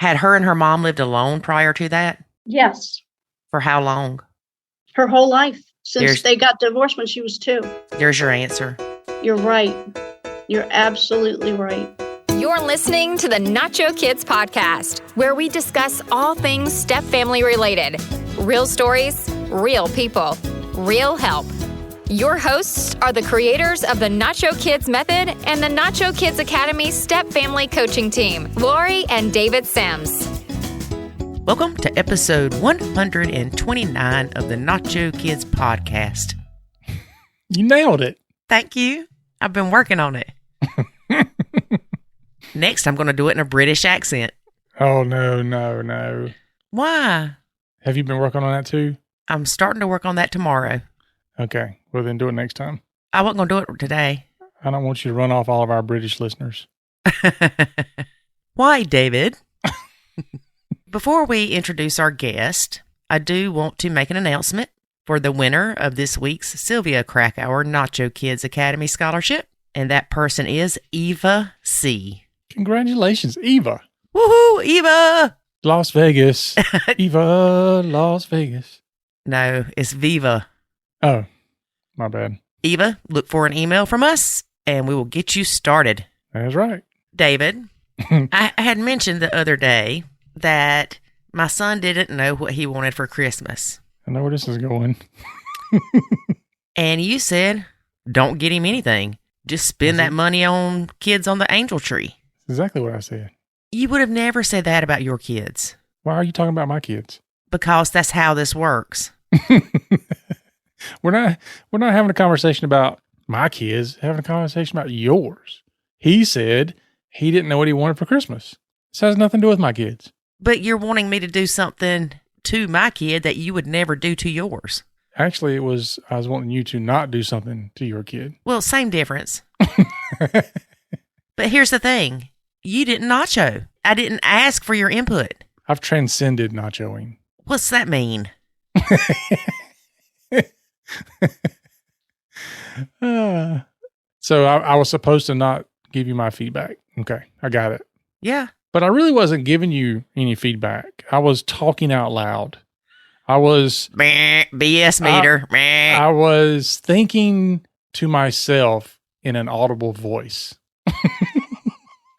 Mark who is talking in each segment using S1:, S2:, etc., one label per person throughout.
S1: Had her and her mom lived alone prior to that?
S2: Yes.
S1: For how long?
S2: Her whole life, since they got divorced when she was 2.
S1: There's your answer.
S2: You're right. You're absolutely right.
S3: You're listening to the Nacho Kids Podcast, where we discuss all things step-family related. Real stories, real people, real help. Your hosts are the creators of the Nacho Kids Method and the Nacho Kids Academy Step Family Coaching Team, Lori and David Sims.
S1: Welcome to episode 129 of the Nacho Kids Podcast.
S4: You nailed it.
S1: Thank you. I've been working on it. Next, I'm going to do it in a British accent.
S4: Oh, no.
S1: Why?
S4: Have you been working on that too?
S1: I'm starting to work on that tomorrow.
S4: Okay. Well, then do it next time.
S1: I wasn't going to do it today.
S4: I don't want you to run off all of our British listeners.
S1: Why, David? Before we introduce our guest, I do want to make an announcement for the winner of this week's Sylvia Krakauer Nacho Kids Academy Scholarship, and that person is Eva C.
S4: Congratulations, Eva.
S1: Woohoo, Eva!
S4: Las Vegas. Eva, Las Vegas.
S1: No, it's Viva.
S4: Oh, my bad.
S1: Eva, look for an email from us, and we will get you started.
S4: That's right.
S1: David, I had mentioned the other day that my son didn't know what he wanted for Christmas.
S4: I know where this is going.
S1: And you said, don't get him anything. Just spend that money on kids on the angel tree.
S4: Exactly what I said.
S1: You would have never said that about your kids.
S4: Why are you talking about my kids?
S1: Because that's how this works.
S4: We're not having a conversation about my kids, having a conversation about yours. He said he didn't know what he wanted for Christmas. This has nothing to do with my kids.
S1: But you're wanting me to do something to my kid that you would never do to yours.
S4: Actually, I was wanting you to not do something to your kid.
S1: Well, same difference. But here's the thing. You didn't nacho. I didn't ask for your input.
S4: I've transcended nachoing.
S1: What's that mean?
S4: So I was supposed to not give you my feedback. Okay, I got it.
S1: Yeah.
S4: But I really wasn't giving you any feedback. I was talking out loud. I was...
S1: BS meter.
S4: I was thinking to myself in an audible voice.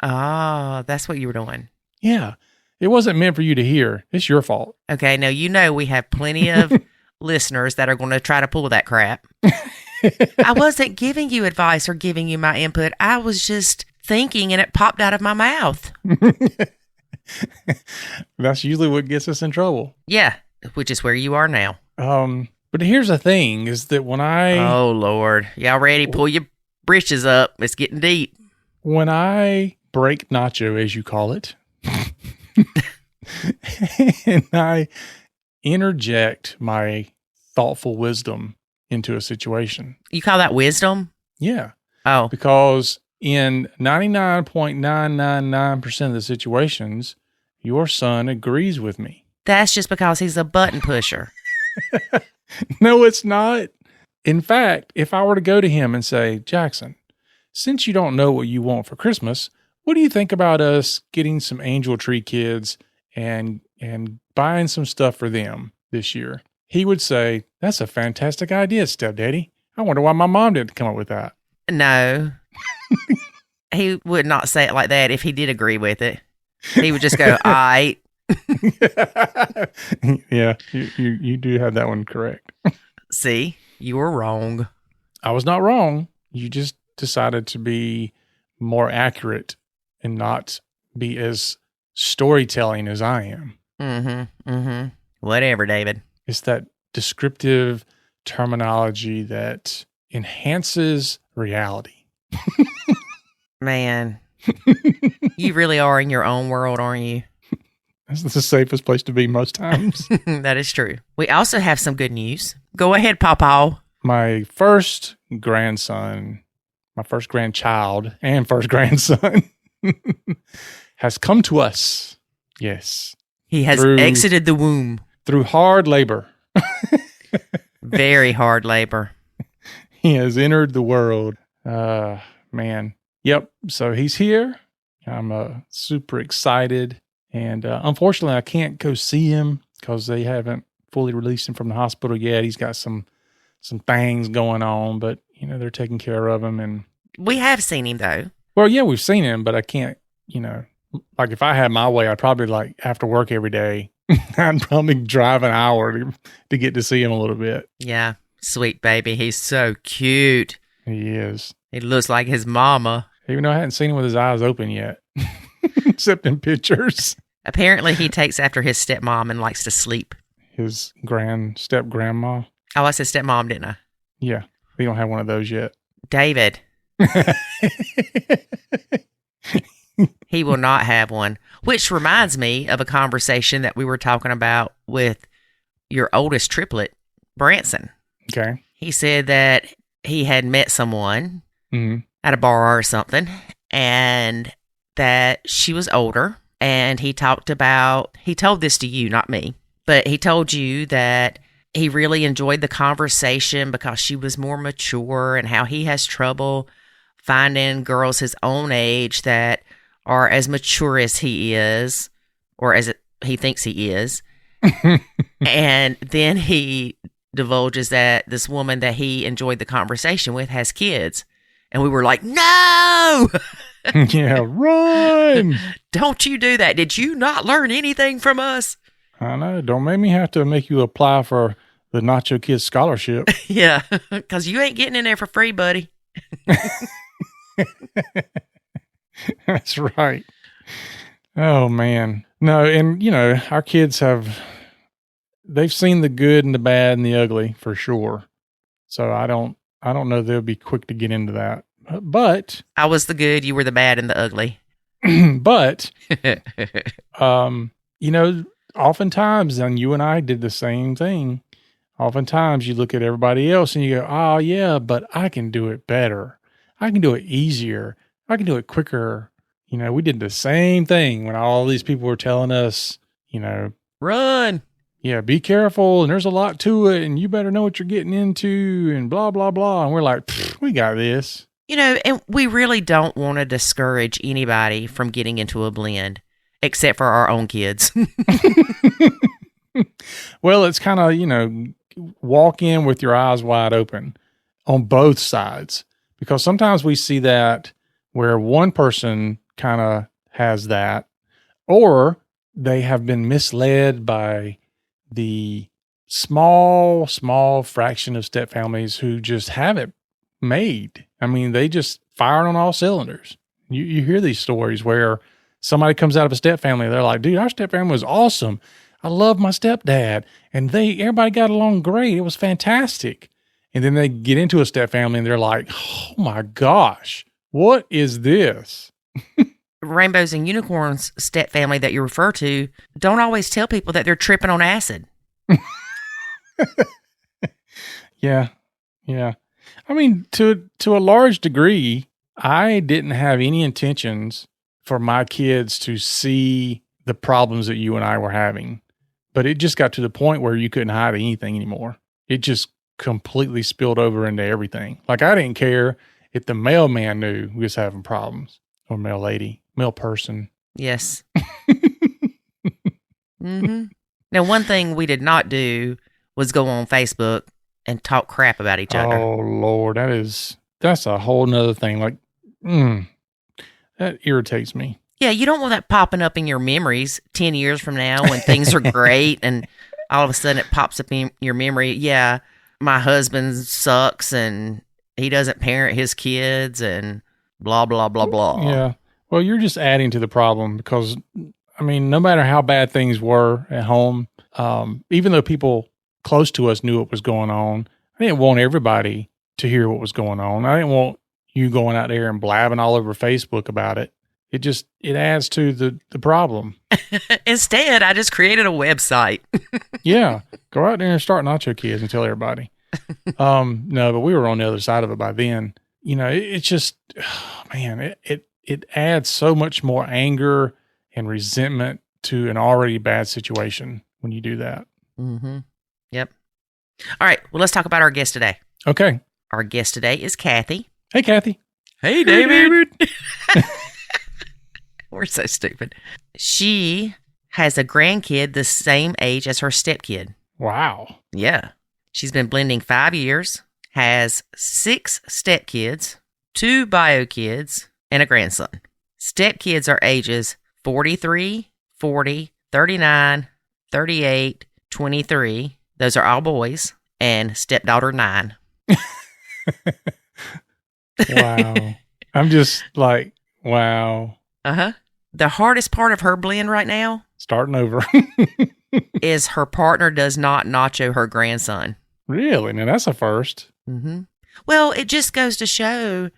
S1: Oh, that's what you were doing.
S4: Yeah. It wasn't meant for you to hear. It's your fault.
S1: Okay, now you know we have plenty of listeners that are going to try to pull that crap. I wasn't giving you advice or giving you my input. I was just thinking and it popped out of my mouth.
S4: That's usually what gets us in trouble.
S1: Yeah, which is where you are now.
S4: But here's the thing is that when I...
S1: Oh, Lord. Y'all ready? Pull your britches up. It's getting deep.
S4: When I break nacho, as you call it, and I interject my thoughtful wisdom into a situation.
S1: You call that wisdom?
S4: Yeah.
S1: Oh.
S4: Because in 99.999% of the situations, your son agrees with me.
S1: That's just because he's a button pusher.
S4: No, it's not. In fact, if I were to go to him and say, Jackson, since you don't know what you want for Christmas, what do you think about us getting some angel tree kids and buying some stuff for them this year? He would say, that's a fantastic idea, stepdaddy. I wonder why my mom didn't come up with that.
S1: No. He would not say it like that if he did agree with it. He would just go, all right.
S4: Yeah, you do have that one correct.
S1: See, you were wrong.
S4: I was not wrong. You just decided to be more accurate and not be as storytelling as I am.
S1: Whatever, David.
S4: It's that descriptive terminology that enhances reality.
S1: Man, you really are in your own world, aren't you?
S4: That's the safest place to be most times.
S1: That is true. We also have some good news. Go ahead, Pawpaw.
S4: My first grandson, my first grandchild, and first grandson has come to us. Yes.
S1: He has exited the womb.
S4: Through hard labor.
S1: Very hard labor.
S4: He has entered the world. Man. Yep. So he's here. I'm super excited And unfortunately, I can't go see him because they haven't fully released him from the hospital yet. He's got some things going on, but, they're taking care of him. And
S1: we have seen him, though.
S4: Well, yeah, we've seen him, but I can't, like if I had my way, I'd probably like after work every day, I'd probably drive an hour to get to see him a little bit.
S1: Yeah. Sweet baby. He's so cute.
S4: He is.
S1: He looks like his mama.
S4: Even though I hadn't seen him with his eyes open yet, except in pictures.
S1: Apparently, he takes after his stepmom and likes to sleep.
S4: His step-grandma.
S1: Oh, I said stepmom, didn't I?
S4: Yeah. We don't have one of those yet.
S1: David. He will not have one. Which reminds me of a conversation that we were talking about with your oldest triplet, Branson.
S4: Okay.
S1: He said that he had met someone at a bar or something, and that she was older. And he told this to you, not me, but he told you that he really enjoyed the conversation because she was more mature, and how he has trouble finding girls his own age that are as mature as he is, or as he thinks he is. And then he divulges that this woman that he enjoyed the conversation with has kids. And we were like, no!
S4: Yeah, run!
S1: Don't you do that. Did you not learn anything from us?
S4: I know. Don't make me have to make you apply for the Nacho Kids scholarship.
S1: Yeah, because you ain't getting in there for free, buddy.
S4: That's right. Oh, man. No, and, our kids they've seen the good and the bad and the ugly for sure. So I don't know they'll be quick to get into that. But
S1: I was the good, you were the bad and the ugly.
S4: But, oftentimes, and you and I did the same thing. Oftentimes you look at everybody else and you go, oh, yeah, but I can do it better. I can do it easier. I can do it quicker. We did the same thing when all these people were telling us,
S1: run.
S4: Yeah, be careful. And there's a lot to it. And you better know what you're getting into and blah, blah, blah. And we're like, we got this.
S1: And we really don't want to discourage anybody from getting into a blend, except for our own kids.
S4: Well, it's kind of, walk in with your eyes wide open on both sides. Because sometimes we see that where one person kind of has that, or they have been misled by the small fraction of step families who just have it made. I mean, they just fired on all cylinders. You hear these stories where somebody comes out of a step family. They're like, dude, our step family was awesome. I love my stepdad. And everybody got along great. It was fantastic. And then they get into a step family and they're like, oh my gosh, what is this?
S1: Rainbows and Unicorns step family that you refer to don't always tell people that they're tripping on acid.
S4: Yeah. I mean, to a large degree, I didn't have any intentions for my kids to see the problems that you and I were having. But it just got to the point where you couldn't hide anything anymore. It just completely spilled over into everything. Like, I didn't care if the mailman knew we was having problems, or mail lady, mail person.
S1: Yes. Now, one thing we did not do was go on Facebook and talk crap about each other.
S4: Oh, Lord, that's a whole nother thing. Like, that irritates me.
S1: Yeah, you don't want that popping up in your memories 10 years from now when things are great and all of a sudden it pops up in your memory. Yeah, my husband sucks and he doesn't parent his kids and blah, blah, blah, blah.
S4: Yeah. Well, you're just adding to the problem because, I mean, no matter how bad things were at home, even though people close to us knew what was going on, I didn't want everybody to hear what was going on. I didn't want you going out there and blabbing all over Facebook about it. It adds to the problem.
S1: Instead, I just created a website.
S4: Yeah. Go out there and start Nacho Kids and tell everybody. No, but we were on the other side of it by then. It's just, man, it adds so much more anger and resentment to an already bad situation when you do that.
S1: Mm-hmm. Yep. All right. Well, let's talk about our guest today.
S4: Okay.
S1: Our guest today is Kathy.
S4: Hey, Kathy.
S1: Hey, David. We're so stupid. She has a grandkid the same age as her stepkid.
S4: Wow.
S1: Yeah. She's been blending 5 years, has 6 stepkids, 2 bio kids, and a grandson. Stepkids are ages 43, 40, 39, 38, 23. Those are all boys. And stepdaughter 9.
S4: Wow. I'm just like, wow.
S1: Uh-huh. The hardest part of her blend right now
S4: Starting over.
S1: is her partner does not nacho her grandson.
S4: Really? Now that's a first.
S1: Mm-hmm. Well, it just goes to show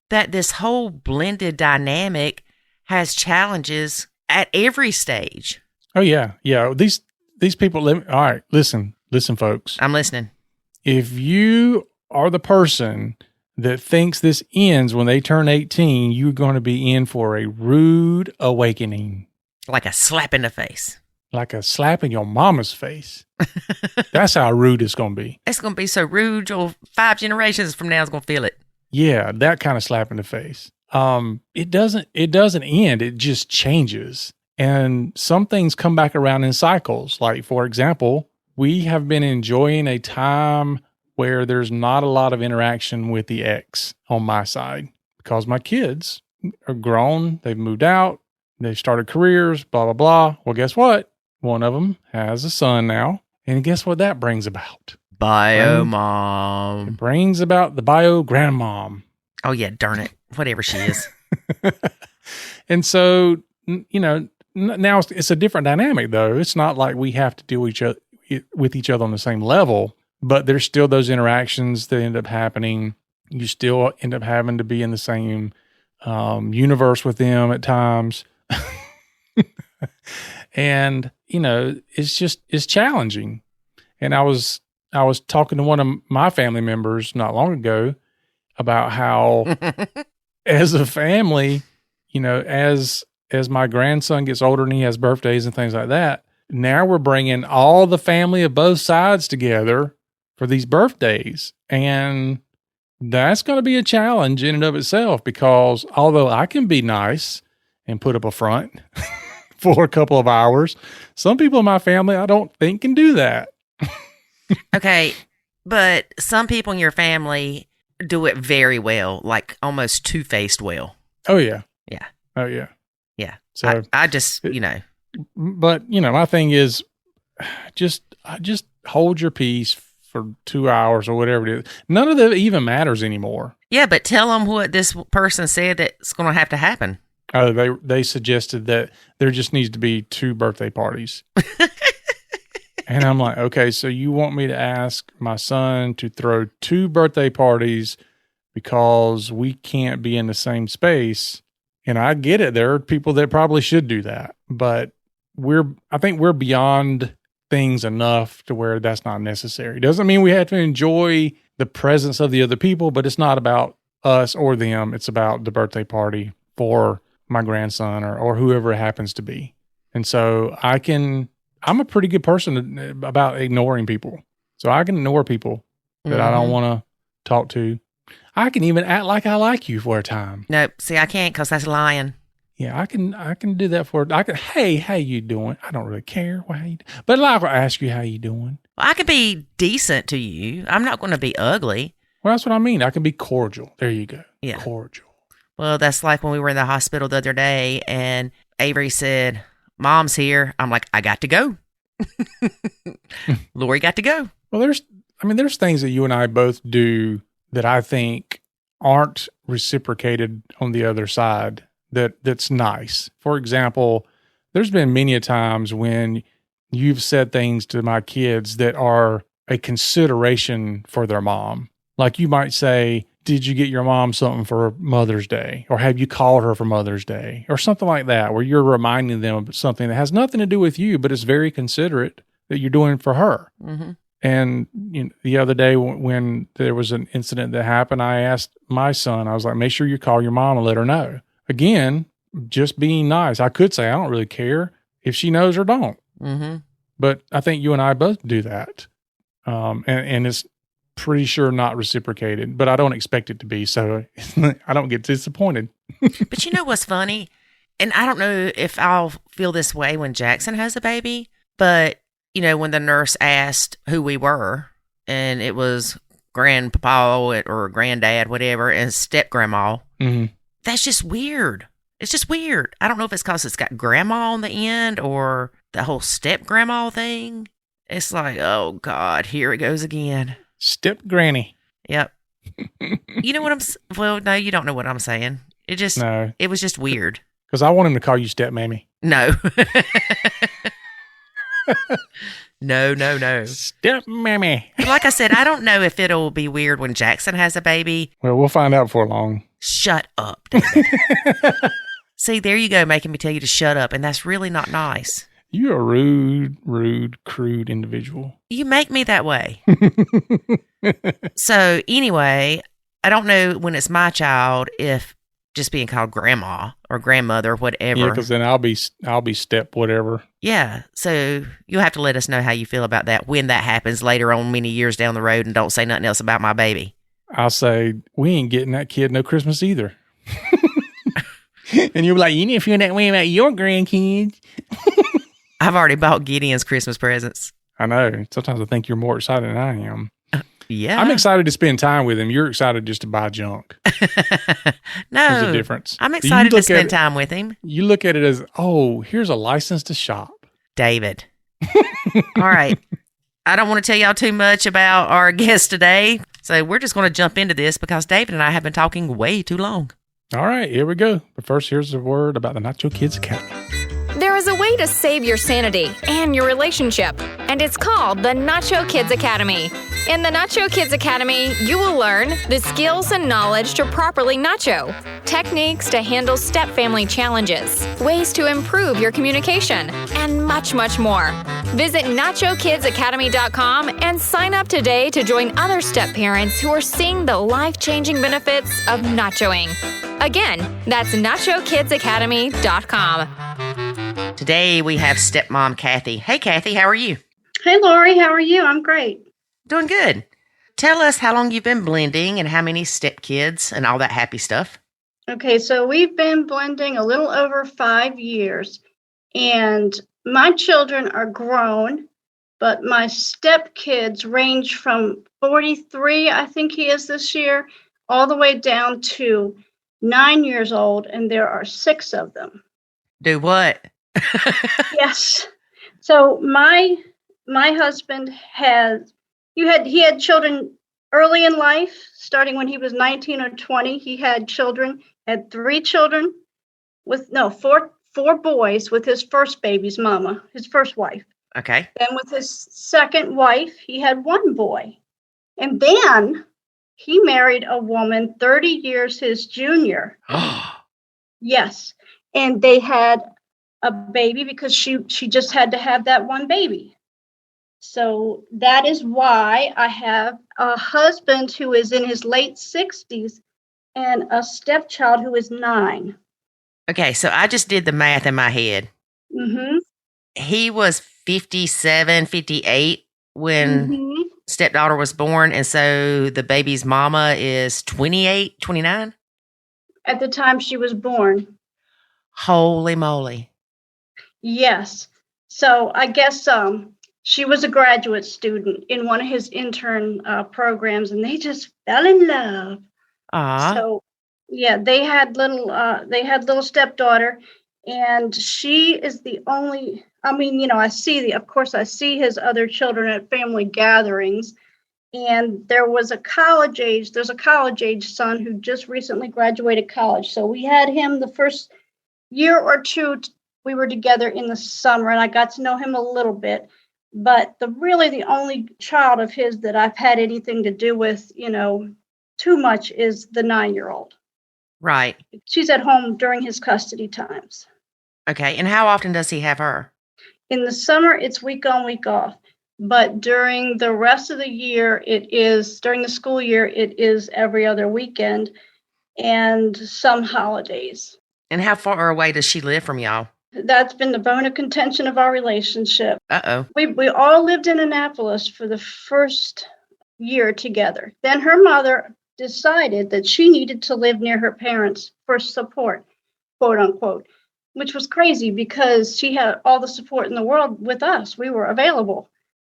S1: that this whole blended dynamic has challenges at every stage.
S4: Oh, yeah. Yeah. These people live. All right. Listen, folks.
S1: I'm listening.
S4: If you are the person that thinks this ends when they turn 18, you're going to be in for a rude awakening.
S1: Like a slap in the face.
S4: Like a slap in your mama's face. That's how rude it's going to be.
S1: It's going to be so rude. Your 5 generations from now is going to feel it.
S4: Yeah, that kind of slap in the face. It doesn't end. It just changes. And some things come back around in cycles. Like, for example, we have been enjoying a time where there's not a lot of interaction with the ex on my side because my kids are grown. They've moved out. They've started careers, blah, blah, blah. Well, guess what? One of them has a son now. And guess what that brings about?
S1: Bio mom.
S4: It brings about the bio grandmom.
S1: Oh, yeah, darn it. Whatever she is.
S4: And so, you know, now it's a different dynamic, though. It's not like we have to deal with each other on the same level, but there's still those interactions that end up happening. You still end up having to be in the same universe with them at times. And, you know, it's challenging. And I was talking to one of my family members not long ago about how as a family, you know, as my grandson gets older and he has birthdays and things like that, now we're bringing all the family of both sides together for these birthdays. And that's going to be a challenge in and of itself, because although I can be nice and put up a front for a couple of hours, some people in my family I don't think can do that.
S1: Okay, but some people in your family do it very well, like almost two-faced well.
S4: Oh, yeah.
S1: Yeah.
S4: Oh, yeah.
S1: Yeah.
S4: So
S1: I just, you know.
S4: But, you know, my thing is just hold your peace for 2 hours or whatever it is. None of that even matters anymore.
S1: Yeah, but tell them what this person said that's going to have to happen.
S4: Oh, they suggested that there just needs to be 2 birthday parties. And I'm like, okay, so you want me to ask my son to throw 2 birthday parties because we can't be in the same space? And I get it. There are people that probably should do that, but I think we're beyond things enough to where that's not necessary. Doesn't mean we have to enjoy the presence of the other people, but it's not about us or them. It's about the birthday party for my grandson or whoever it happens to be. And so I'm a pretty good person about ignoring people. So I can ignore people that I don't want to talk to. I can even act like I like you for a time.
S1: No, see, I can't because that's lying.
S4: Yeah, I can do that hey, how you doing? I don't really care. But I'll ask you how you doing.
S1: Well, I can be decent to you. I'm not going to be ugly.
S4: Well, that's what I mean. I can be cordial. There you go.
S1: Yeah.
S4: Cordial.
S1: Well, that's like when we were in the hospital the other day and Avery said, Mom's here. I'm like, I got to go. Lori got to go.
S4: Well, there's things that you and I both do that I think aren't reciprocated on the other side that's nice. For example, there's been many a times when you've said things to my kids that are a consideration for their mom. Like you might say, did you get your mom something for Mother's Day? Or have you called her for Mother's Day? Or something like that, where you're reminding them of something that has nothing to do with you, but it's very considerate that you're doing for her. Mm-hmm. And the other day when there was an incident that happened, I asked my son, I was like, make sure you call your mom and let her know. Again, just being nice. I could say, I don't really care if she knows or don't. Mm-hmm. But I think you and I both do that. And it's pretty sure not reciprocated, but I don't expect it to be. So I don't get disappointed.
S1: But you know what's funny? And I don't know if I'll feel this way when Jackson has a baby, but, you know, when the nurse asked who we were, and it was grandpa or granddad, whatever, and step-grandma, that's just weird. It's just weird. I don't know if it's because it's got grandma on the end or the whole step-grandma thing. It's like, oh, God, here it goes again.
S4: Step-granny.
S1: Yep. You know what well, no, you don't know what I'm saying. It was just weird.
S4: Because I want him to call you step-mammy.
S1: No. No.
S4: Step-mammy.
S1: Like I said, I don't know if it'll be weird when Jackson has a baby.
S4: Well, we'll find out before long.
S1: Shut up, David. See, there you go, making me tell you to shut up, and that's really not nice.
S4: You're a rude, crude individual.
S1: You make me that way. So anyway, I don't know when it's my child if just being called grandma or grandmother, whatever.
S4: Yeah, because then I'll be step whatever.
S1: Yeah, so you'll have to let us know how you feel about that when that happens later on many years down the road, and don't say nothing else about my baby.
S4: I'll say, we ain't getting that kid no Christmas either. And you'll be like, you need to feel that way about your grandkids.
S1: I've already bought Gideon's Christmas presents.
S4: I know. Sometimes I think you're more excited than I am.
S1: Yeah.
S4: I'm excited to spend time with him. You're excited just to buy junk.
S1: No.
S4: There's a difference.
S1: I'm excited to spend time with him.
S4: You look at it as, oh, here's a license to shop.
S1: David. All right. I don't want to tell y'all too much about our guest today. So we're just going to jump into this because David and I have been talking way too long.
S4: All right, here we go. But first, here's a word about the Nacho Kids Academy.
S3: There is a way to save your sanity and your relationship, and it's called the Nacho Kids Academy. In the Nacho Kids Academy, you will learn the skills and knowledge to properly nacho, techniques to handle step-family challenges, ways to improve your communication, and much, much more. Visit NachoKidsAcademy.com and sign up today to join other step parents who are seeing the life-changing benefits of nachoing. Again, that's NachoKidsAcademy.com.
S1: Today we have stepmom Kathy. Hey, Kathy, how are you?
S2: Hey, Lori, how are you? I'm great.
S1: Doing good. Tell us how long you've been blending and how many stepkids and all that happy stuff.
S2: Okay, so we've been blending a little over 5 years, and my children are grown, but my stepkids range from 43, I think he is this year, all the way down to 9 years old, and there are 6 of them.
S1: Do what?
S2: Yes. So my husband he had children early in life, starting when he was 19 or 20. He had 3 children four boys with his first baby's mama, his first wife.
S1: Okay.
S2: Then with his second wife, he had 1 boy. And then he married a woman 30 years his junior. Yes. And they had a baby because she just had to have that 1 baby. So that is why I have a husband who is in his late 60s and a stepchild who is 9.
S1: Okay, so I just did the math in my head.
S2: Mm-hmm.
S1: He was 57, 58 when stepdaughter was born, and so the baby's mama is 28, 29?
S2: At the time she was born.
S1: Holy moly.
S2: Yes. So I guess she was a graduate student in one of his intern programs, and they just fell in love. So, yeah, they had little stepdaughter, and she is the only. I mean, I see his other children at family gatherings, and there's a college age son who just recently graduated college. So we had him the first year or two. We were together in the summer, and I got to know him a little bit. But the only child of his that I've had anything to do with, too much is the 9-year-old.
S1: Right.
S2: She's at home during his custody times.
S1: Okay. And how often does he have her?
S2: In the summer, it's week on, week off. But during the rest of the year, during the school year, it is every other weekend and some holidays.
S1: And how far away does she live from y'all?
S2: That's been the bone of contention of our relationship.
S1: Uh-oh.
S2: We all lived in Annapolis for the first year together. Then her mother decided that she needed to live near her parents for support, quote unquote. which was crazy because she had all the support in the world with us. We were available.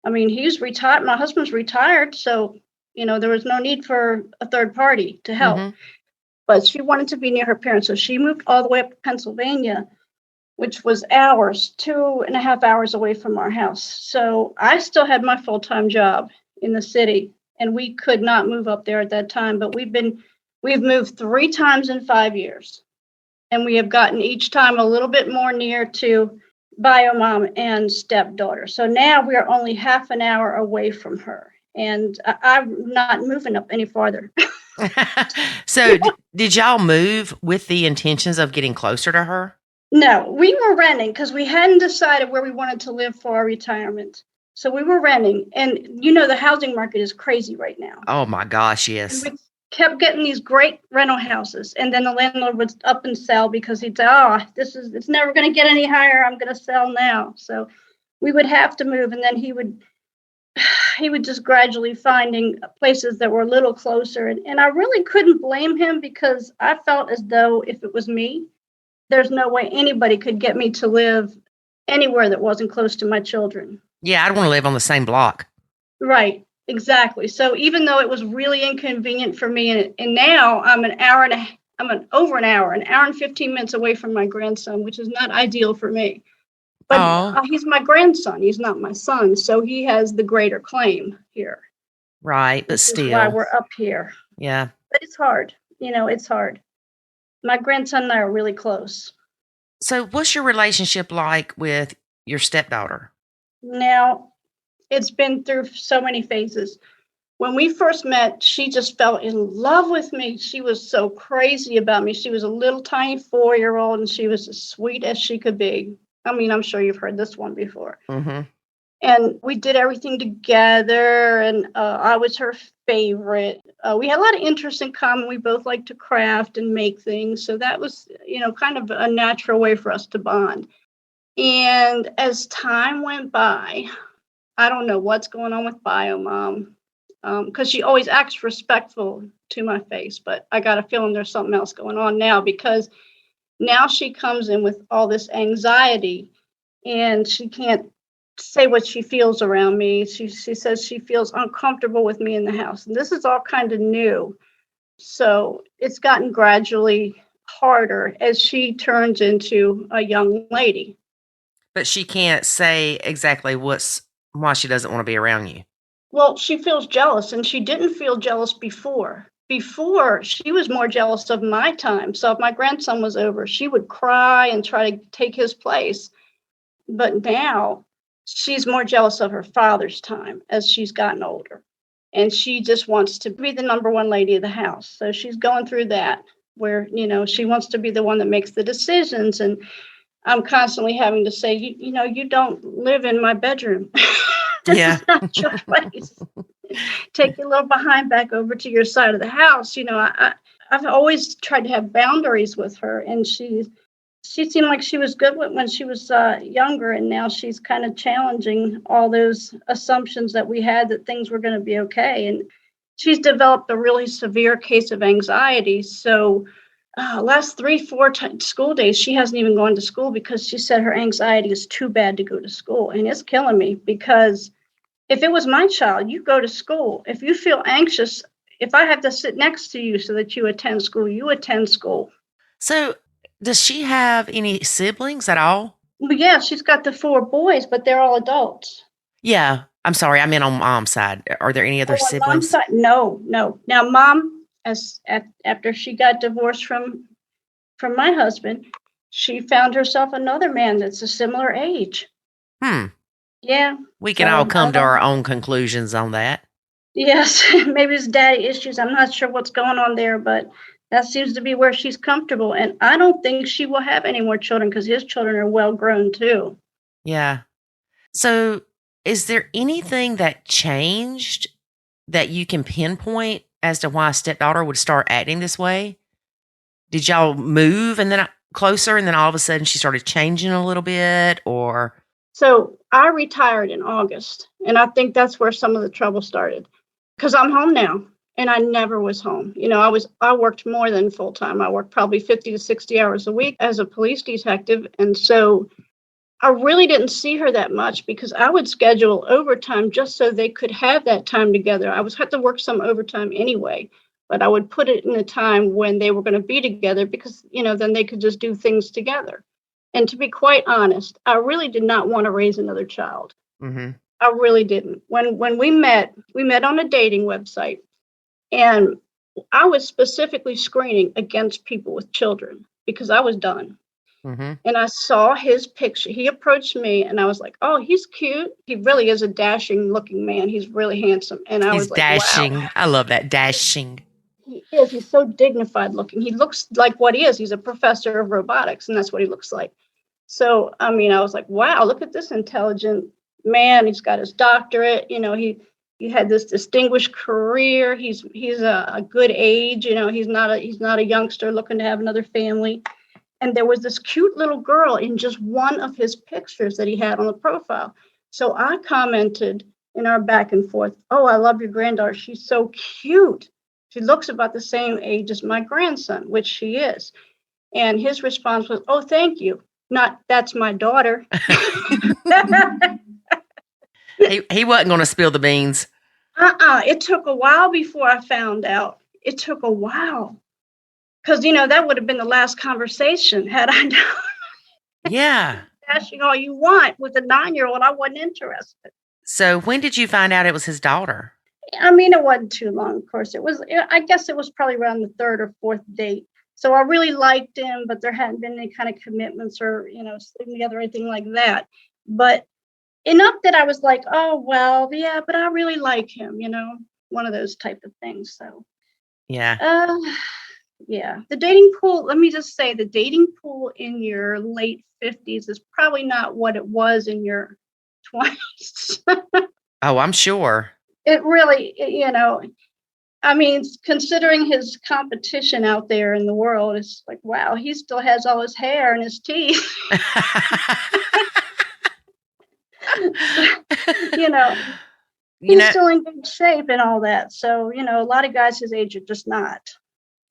S2: I mean, he's retired. My husband's retired. So, there was no need for a third party to help. Mm-hmm. But she wanted to be near her parents. So she moved all the way up to Pennsylvania, which was 2.5 hours away from our house. So I still had my full-time job in the city, and we could not move up there at that time. But we've moved 3 times in 5 years, and we have gotten each time a little bit more near to Biomom and Stepdaughter. So now we are only half an hour away from her, and I'm not moving up any farther.
S1: So did y'all move with the intentions of getting closer to her?
S2: No, we were renting because we hadn't decided where we wanted to live for our retirement. So we were renting, and the housing market is crazy right now.
S1: Oh my gosh, yes.
S2: And we kept getting these great rental houses, and then the landlord would up and sell because he'd say, it's never going to get any higher. I'm going to sell now. So we would have to move, and then he would just gradually finding places that were a little closer. And I really couldn't blame him because I felt as though if it was me, there's no way anybody could get me to live anywhere that wasn't close to my children.
S1: Yeah, I'd want to live on the same block.
S2: Right, exactly. So even though it was really inconvenient for me, and now I'm over an hour and 15 minutes away from my grandson, which is not ideal for me. But he's my grandson. He's not my son. So he has the greater claim here.
S1: Right, but still.
S2: That's why we're up here.
S1: Yeah.
S2: But it's hard. It's hard. My grandson and I are really close.
S1: So what's your relationship like with your stepdaughter?
S2: Now, it's been through so many phases. When we first met, she just fell in love with me. She was so crazy about me. She was a little tiny 4-year-old, and she was as sweet as she could be. I mean, I'm sure you've heard this one before.
S1: Mm-hmm.
S2: And we did everything together, and I was her favorite. We had a lot of interests in common. We both like to craft and make things. So that was, kind of a natural way for us to bond. And as time went by, I don't know what's going on with Biomom, because she always acts respectful to my face. But I got a feeling there's something else going on now, because now she comes in with all this anxiety, and she can't say what she feels around me. She says she feels uncomfortable with me in the house. And this is all kind of new. So it's gotten gradually harder as she turns into a young lady.
S1: But she can't say exactly why she doesn't want to be around you.
S2: Well, she feels jealous, and she didn't feel jealous before. Before, she was more jealous of my time. So if my grandson was over, she would cry and try to take his place. But now she's more jealous of her father's time as she's gotten older. And she just wants to be the number one lady of the house. So she's going through that where, she wants to be the one that makes the decisions. And I'm constantly having to say, you don't live in my bedroom. This is not your place. Take your little behind back over to your side of the house. I've always tried to have boundaries with her, and she seemed like she was good when she was younger, and now she's kind of challenging all those assumptions that we had that things were going to be okay. And she's developed a really severe case of anxiety. So last 3-4 school days, she hasn't even gone to school because she said her anxiety is too bad to go to school. And it's killing me, because if it was my child, you go to school. If you feel anxious, if I have to sit next to you so that you attend school, you attend school.
S1: So does she have any siblings at all?
S2: Well, yeah, she's got the 4 boys, but they're all adults.
S1: Yeah. I'm sorry. I meant on mom's side. Are there any other siblings?
S2: Mom's side? No. Now, mom, after she got divorced from my husband, she found herself another man that's a similar age. Yeah.
S1: We can all come to our own conclusions on that.
S2: Yes. Maybe it's daddy issues. I'm not sure what's going on there, but that seems to be where she's comfortable. And I don't think she will have any more children because his children are well grown too.
S1: Yeah. So is there anything that changed that you can pinpoint as to why stepdaughter would start acting this way? Did y'all move and then closer and then all of a sudden she started changing a little bit, or?
S2: So I retired in August, and I think that's where some of the trouble started, because I'm home now. and I never was home. I worked more than full time. I worked probably 50 to 60 hours a week as a police detective. And so I really didn't see her that much because I would schedule overtime just so they could have that time together. I had to work some overtime anyway, but I would put it in a time when they were going to be together because, then they could just do things together. And to be quite honest, I really did not want to raise another child.
S1: Mm-hmm.
S2: I really didn't. When we met on a dating website, and I was specifically screening against people with children because I was done.
S1: Mm-hmm.
S2: And I saw his picture. He approached me and I was like, oh, he's cute. He really is a dashing looking man. He's really handsome. And I was like,
S1: dashing.
S2: Wow.
S1: I love that. Dashing.
S2: He is. He's so dignified looking. He looks like what he is. He's a professor of robotics, and that's what he looks like. So, I was like, wow, look at this intelligent man. He's got his doctorate. He had this distinguished career. He's a good age. He's not a youngster looking to have another family. And there was this cute little girl in just one of his pictures that he had on the profile. So I commented in our back and forth, oh, I love your granddaughter. She's so cute. She looks about the same age as my grandson, which she is. And his response was, oh, thank you. Not, that's my daughter.
S1: He wasn't going to spill the beans.
S2: It took a while before I found out. It took a while. Because, that would have been the last conversation had I known.
S1: Yeah.
S2: Dashing all you want. With a 9-year-old, I wasn't interested.
S1: So when did you find out it was his daughter?
S2: It wasn't too long, of course. I guess it was probably around the third or fourth date. So I really liked him, but there hadn't been any kind of commitments or, sleeping together or anything like that. But enough that I was like, oh, well, yeah, but I really like him, one of those type of things. So,
S1: yeah.
S2: Yeah, the dating pool, let me just say, the dating pool in your late 50s is probably not what it was in your 20s.
S1: Oh, I'm sure.
S2: It really, considering his competition out there in the world, it's like, wow, he still has all his hair and his teeth. He's still in good shape and all that. So, a lot of guys his age are just not.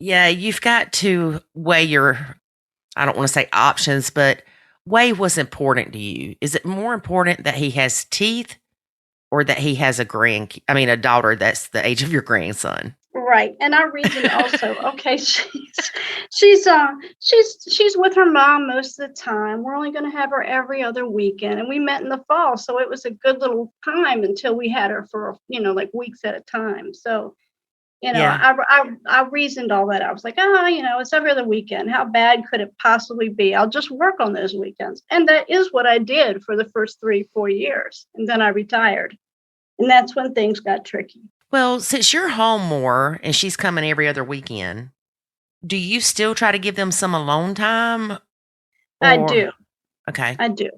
S1: Yeah, you've got to weigh I don't want to say options, but weigh what's important to you. Is it more important that he has teeth or that he has a daughter that's the age of your grandson?
S2: Right. And our reason also, okay, she's with her mom most of the time. We're only going to have her every other weekend. And we met in the fall. So it was a good little time until we had her for, weeks at a time. So, I reasoned all that. I was like, it's every other weekend. How bad could it possibly be? I'll just work on those weekends. And that is what I did for the first 3-4 years. And then I retired. And that's when things got tricky.
S1: Well, since you're home more and she's coming every other weekend, do you still try to give them some alone time?
S2: I do.
S1: Okay.
S2: I do.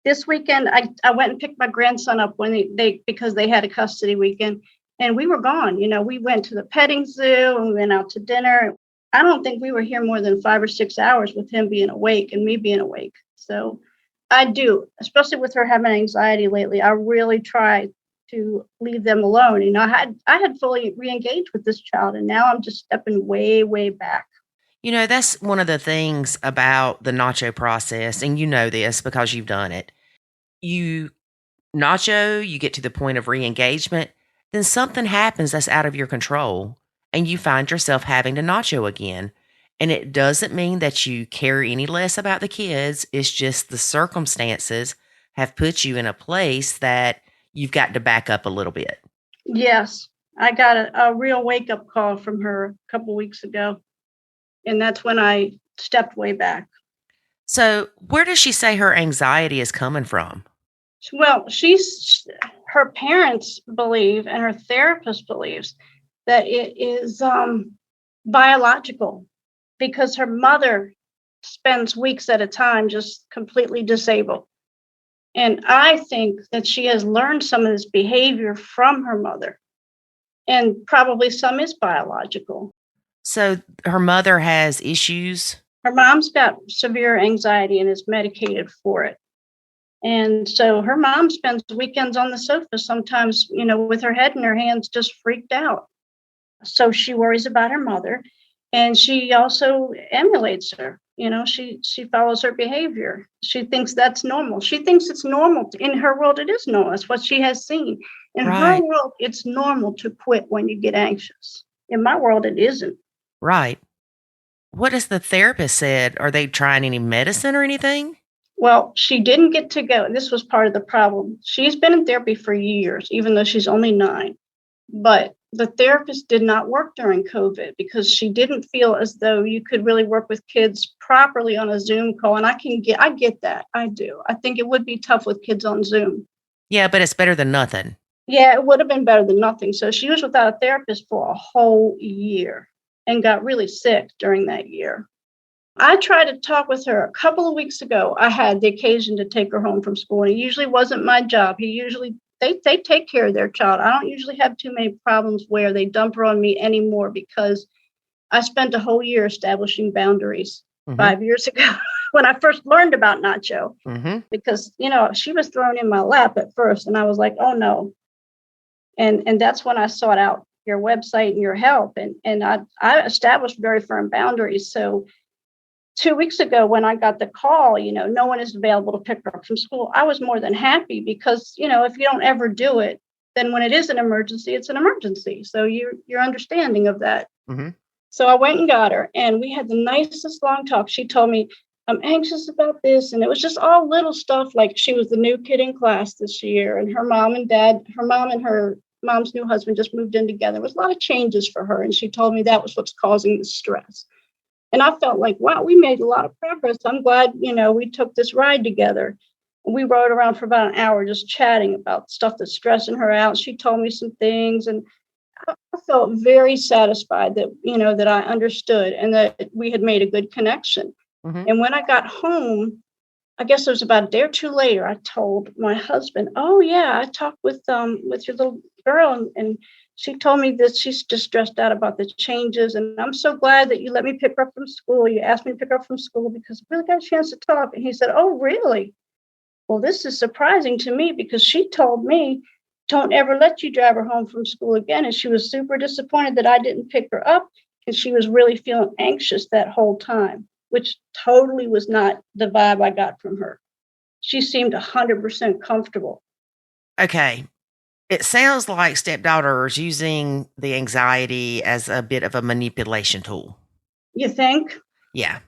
S2: This weekend, I went and picked my grandson up because they had a custody weekend. And we were gone. We went to the petting zoo and we went out to dinner. I don't think we were here more than 5 or 6 hours with him being awake and me being awake. So I do, especially with her having anxiety lately. I really try to leave them alone. I had fully re-engaged with this child, and now I'm just stepping way, way back.
S1: That's one of the things about the Nacho process, and you know this because you've done it. You get to the point of re-engagement, then something happens that's out of your control, and you find yourself having to Nacho again. And it doesn't mean that you care any less about the kids. It's just the circumstances have put you in a place that you've got to back up a little bit.
S2: Yes. I got a real wake-up call from her a couple weeks ago, and that's when I stepped way back.
S1: So where does she say her anxiety is coming from?
S2: Well, her parents believe, and her therapist believes, that it is biological, because her mother spends weeks at a time just completely disabled. And I think that she has learned some of this behavior from her mother, and probably some is biological. So
S1: her mother has issues?
S2: Her mom's got severe anxiety and is medicated for it. And so her mom spends weekends on the sofa sometimes, with her head in her hands, just freaked out. So she worries about her mother, and she also emulates her. She follows her behavior. She thinks that's normal. She thinks it's normal. In her world, it is normal. It's what she has seen. In her world, it's normal to quit when you get anxious. In my world, it isn't.
S1: Right. What has the therapist said? Are they trying any medicine or anything?
S2: Well, she didn't get to go. This was part of the problem. She's been in therapy for years, even though she's only 9. But the therapist did not work during COVID because she didn't feel as though you could really work with kids properly on a Zoom call. And I get that. I do. I think it would be tough with kids on Zoom.
S1: Yeah, but it's better than nothing.
S2: Yeah, it would have been better than nothing. So she was without a therapist for a whole year and got really sick during that year. I tried to talk with her a couple of weeks ago. I had the occasion to take her home from school, and it usually wasn't my job. They take care of their child. I don't usually have too many problems where they dump her on me anymore because I spent a whole year establishing boundaries 5 years ago when I first learned about Nacho, because, she was thrown in my lap at first, and I was like, oh no. And that's when I sought out your website and your help. And I established very firm boundaries. So 2 weeks ago, when I got the call, no one is available to pick her up from school, I was more than happy because, if you don't ever do it, then when it is an emergency, it's an emergency. So you're understanding of that. So I went and got her, and we had the nicest long talk. She told me, I'm anxious about this. And it was just all little stuff, like she was the new kid in class this year, and her mom and her mom's new husband just moved in together. There was a lot of changes for her. And she told me that was what's causing the stress. And I felt like, wow, we made a lot of progress. I'm glad, we took this ride together. We rode around for about an hour just chatting about stuff that's stressing her out. She told me some things, and I felt very satisfied that, that I understood and that we had made a good connection. And when I got home, I guess it was about a day or two later, I told my husband, oh yeah, I talked with your little girl, and she told me that she's just stressed out about the changes. And I'm so glad that you let me pick her up from school. You asked me to pick her up from school because I really got a chance to talk. And he said, oh, really? Well, this is surprising to me because she told me, don't ever let you drive her home from school again. And she was super disappointed that I didn't pick her up. And she was really feeling anxious that whole time, which totally was not the vibe I got from her. She seemed 100% comfortable.
S1: Okay. It sounds like Stepdaughter is using the anxiety as a bit of a manipulation tool.
S2: You think?
S1: Yeah.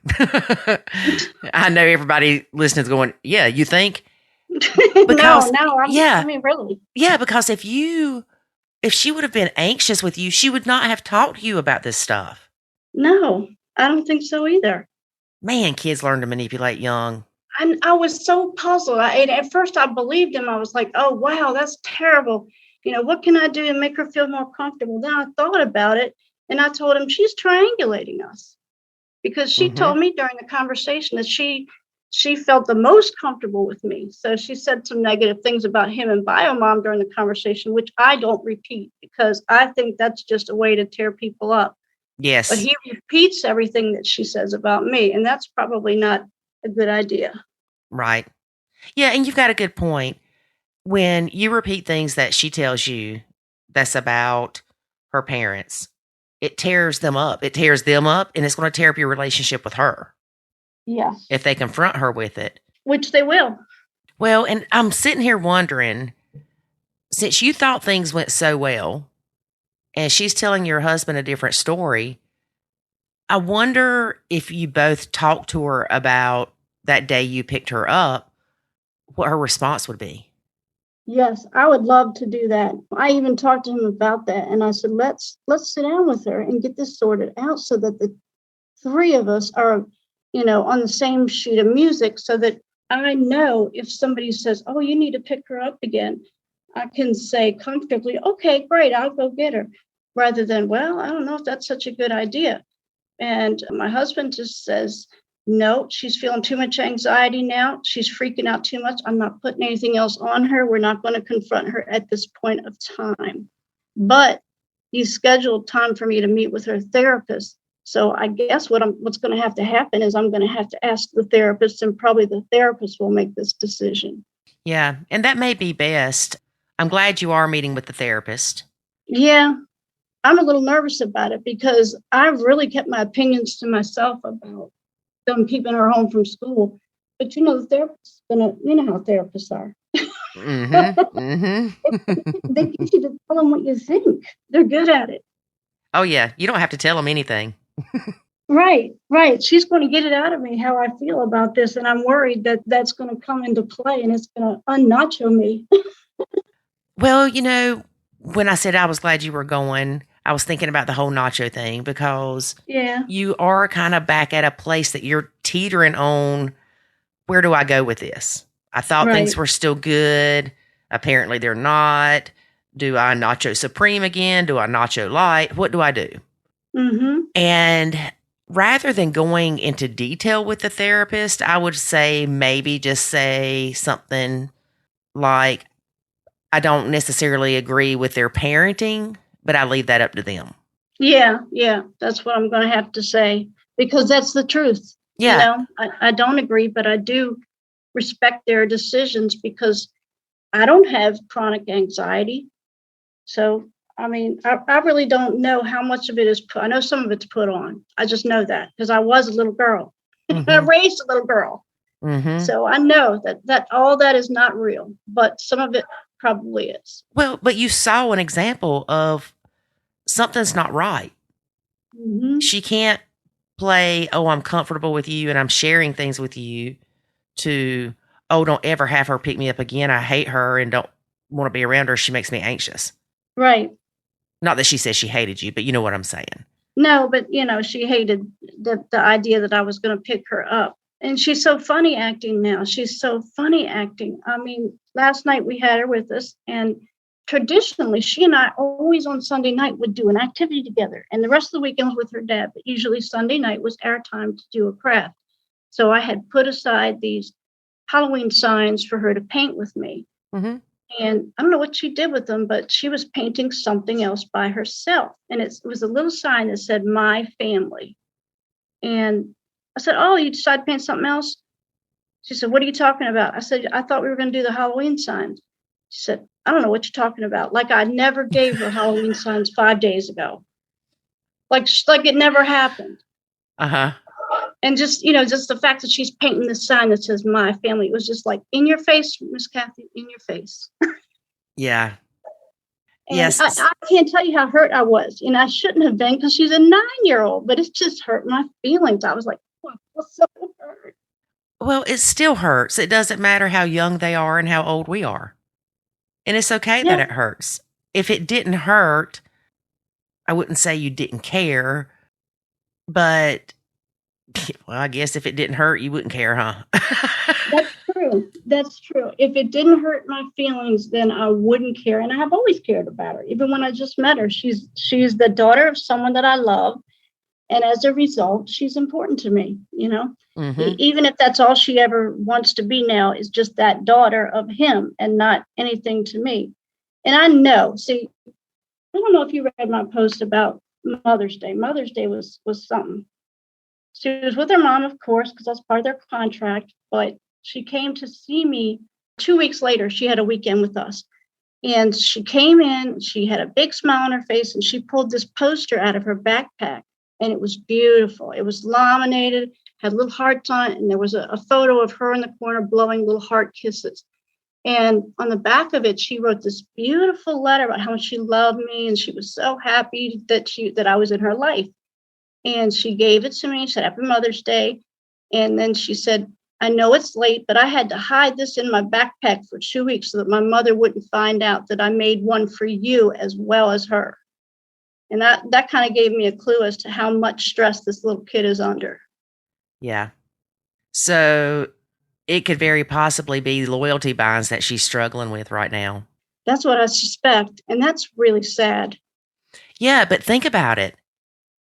S1: I know everybody listening is going, yeah, you think?
S2: Because, I mean, really.
S1: Yeah, because if she would have been anxious with you, she would not have talked to you about this stuff.
S2: No, I don't think so either.
S1: Man, kids learn to manipulate young.
S2: And I was so puzzled. At first, I believed him. I was like, oh, wow, that's terrible. What can I do to make her feel more comfortable? Then I thought about it, and I told him she's triangulating us because she told me during the conversation that she felt the most comfortable with me. So she said some negative things about him and Biomom during the conversation, which I don't repeat because I think that's just a way to tear people up.
S1: Yes.
S2: But he repeats everything that she says about me, and that's probably not a good idea.
S1: Right. Yeah, and you've got a good point. When you repeat things that she tells you that's about her parents, it tears them up. It tears them up, and it's going to tear up your relationship with her.
S2: Yes.
S1: If they confront her with it.
S2: Which they will.
S1: Well, and I'm sitting here wondering, since you thought things went so well, and she's telling your husband a different story, I wonder if you both talked to her about that day you picked her up, what her response would be.
S2: Yes, I would love to do that. I even talked to him about that. And I said, let's sit down with her and get this sorted out so that the three of us are, on the same sheet of music so that I know if somebody says, oh, you need to pick her up again, I can say comfortably, okay, great, I'll go get her. Rather than, well, I don't know if that's such a good idea. And my husband just says, no, she's feeling too much anxiety now. She's freaking out too much. I'm not putting anything else on her. We're not going to confront her at this point of time. But he scheduled time for me to meet with her therapist. So I guess what's going to have to happen is I'm going to have to ask the therapist, and probably the therapist will make this decision.
S1: Yeah, and that may be best. I'm glad you are meeting with the therapist.
S2: Yeah, I'm a little nervous about it because I've really kept my opinions to myself about them keeping her home from school. But the therapist's you know how therapists are.
S1: Mm-hmm. Mm-hmm.
S2: They get you to tell them what you think. They're good at it.
S1: Oh, yeah. You don't have to tell them anything.
S2: Right. She's going to get it out of me how I feel about this. And I'm worried that that's going to come into play and it's going to unnacho me.
S1: Well, when I said I was glad you were going, I was thinking about the whole nacho thing because you are kind of back at a place that you're teetering on. Where do I go with this? I thought things were still good. Apparently they're not. Do I nacho supreme again? Do I nacho light? What do I do?
S2: Mm-hmm.
S1: And rather than going into detail with the therapist, I would say maybe just say something like, I don't necessarily agree with their parenting, but I leave that up to them.
S2: Yeah. That's what I'm going to have to say because that's the truth.
S1: Yeah.
S2: I don't agree, but I do respect their decisions because I don't have chronic anxiety. So, I mean, I really don't know how much of it is I know some of it's put on. I just know that because I was a little girl.
S1: Mm-hmm.
S2: I raised a little girl.
S1: Mm-hmm.
S2: So I know that all that is not real, but some of it probably is.
S1: Well, but you saw an example of something's not right.
S2: Mm-hmm.
S1: She can't play, oh, I'm comfortable with you and I'm sharing things with you to, oh, don't ever have her pick me up again. I hate her and don't want to be around her. She makes me anxious.
S2: Right.
S1: Not that she says she hated you, but you know what I'm saying.
S2: No, but she hated the idea that I was going to pick her up. And she's so funny acting now. She's so funny acting. I mean, last night we had her with us and traditionally, she and I always on Sunday night would do an activity together. And the rest of the weekend was with her dad. But usually Sunday night was our time to do a craft. So I had put aside these Halloween signs for her to paint with me.
S1: Mm-hmm.
S2: And I don't know what she did with them, but she was painting something else by herself. And it was a little sign that said, "My family." And I said, "Oh, you decided to paint something else?" She said, "What are you talking about?" I said, "I thought we were going to do the Halloween signs." She said, "I don't know what you're talking about." Like I never gave her Halloween signs 5 days ago. Like it never happened.
S1: Uh-huh.
S2: And just the fact that she's painting this sign that says "My family," it was just like, in your face, Miss Kathy, in your face.
S1: Yeah.
S2: And
S1: yes.
S2: I can't tell you how hurt I was. And I shouldn't have been because she's a 9-year-old, but it just hurt my feelings. I was like, oh, I feel so hurt.
S1: Well, it still hurts. It doesn't matter how young they are and how old we are. And it's okay that it hurts. If it didn't hurt, I wouldn't say you didn't care, but well, I guess if it didn't hurt, you wouldn't care, huh?
S2: That's true. If it didn't hurt my feelings, then I wouldn't care. And I have always cared about her. Even when I just met her, she's the daughter of someone that I love. And as a result, she's important to me,
S1: Mm-hmm.
S2: Even if that's all she ever wants to be now is just that daughter of him and not anything to me. And I know, see, I don't know if you read my post about Mother's Day. Mother's Day was something. She was with her mom, of course, because that's part of their contract. But she came to see me 2 weeks later. She had a weekend with us. And she came in, she had a big smile on her face, and she pulled this poster out of her backpack. And it was beautiful. It was laminated, had little hearts on it, and there was a photo of her in the corner blowing little heart kisses. And on the back of it, she wrote this beautiful letter about how much she loved me, and she was so happy that I was in her life. And she gave it to me. She said, "Happy Mother's Day." And then she said, "I know it's late, but I had to hide this in my backpack for 2 weeks so that my mother wouldn't find out that I made one for you as well as her." And that kind of gave me a clue as to how much stress this little kid is under.
S1: Yeah. So it could very possibly be loyalty binds that she's struggling with right now.
S2: That's what I suspect. And that's really sad.
S1: Yeah, but think about it.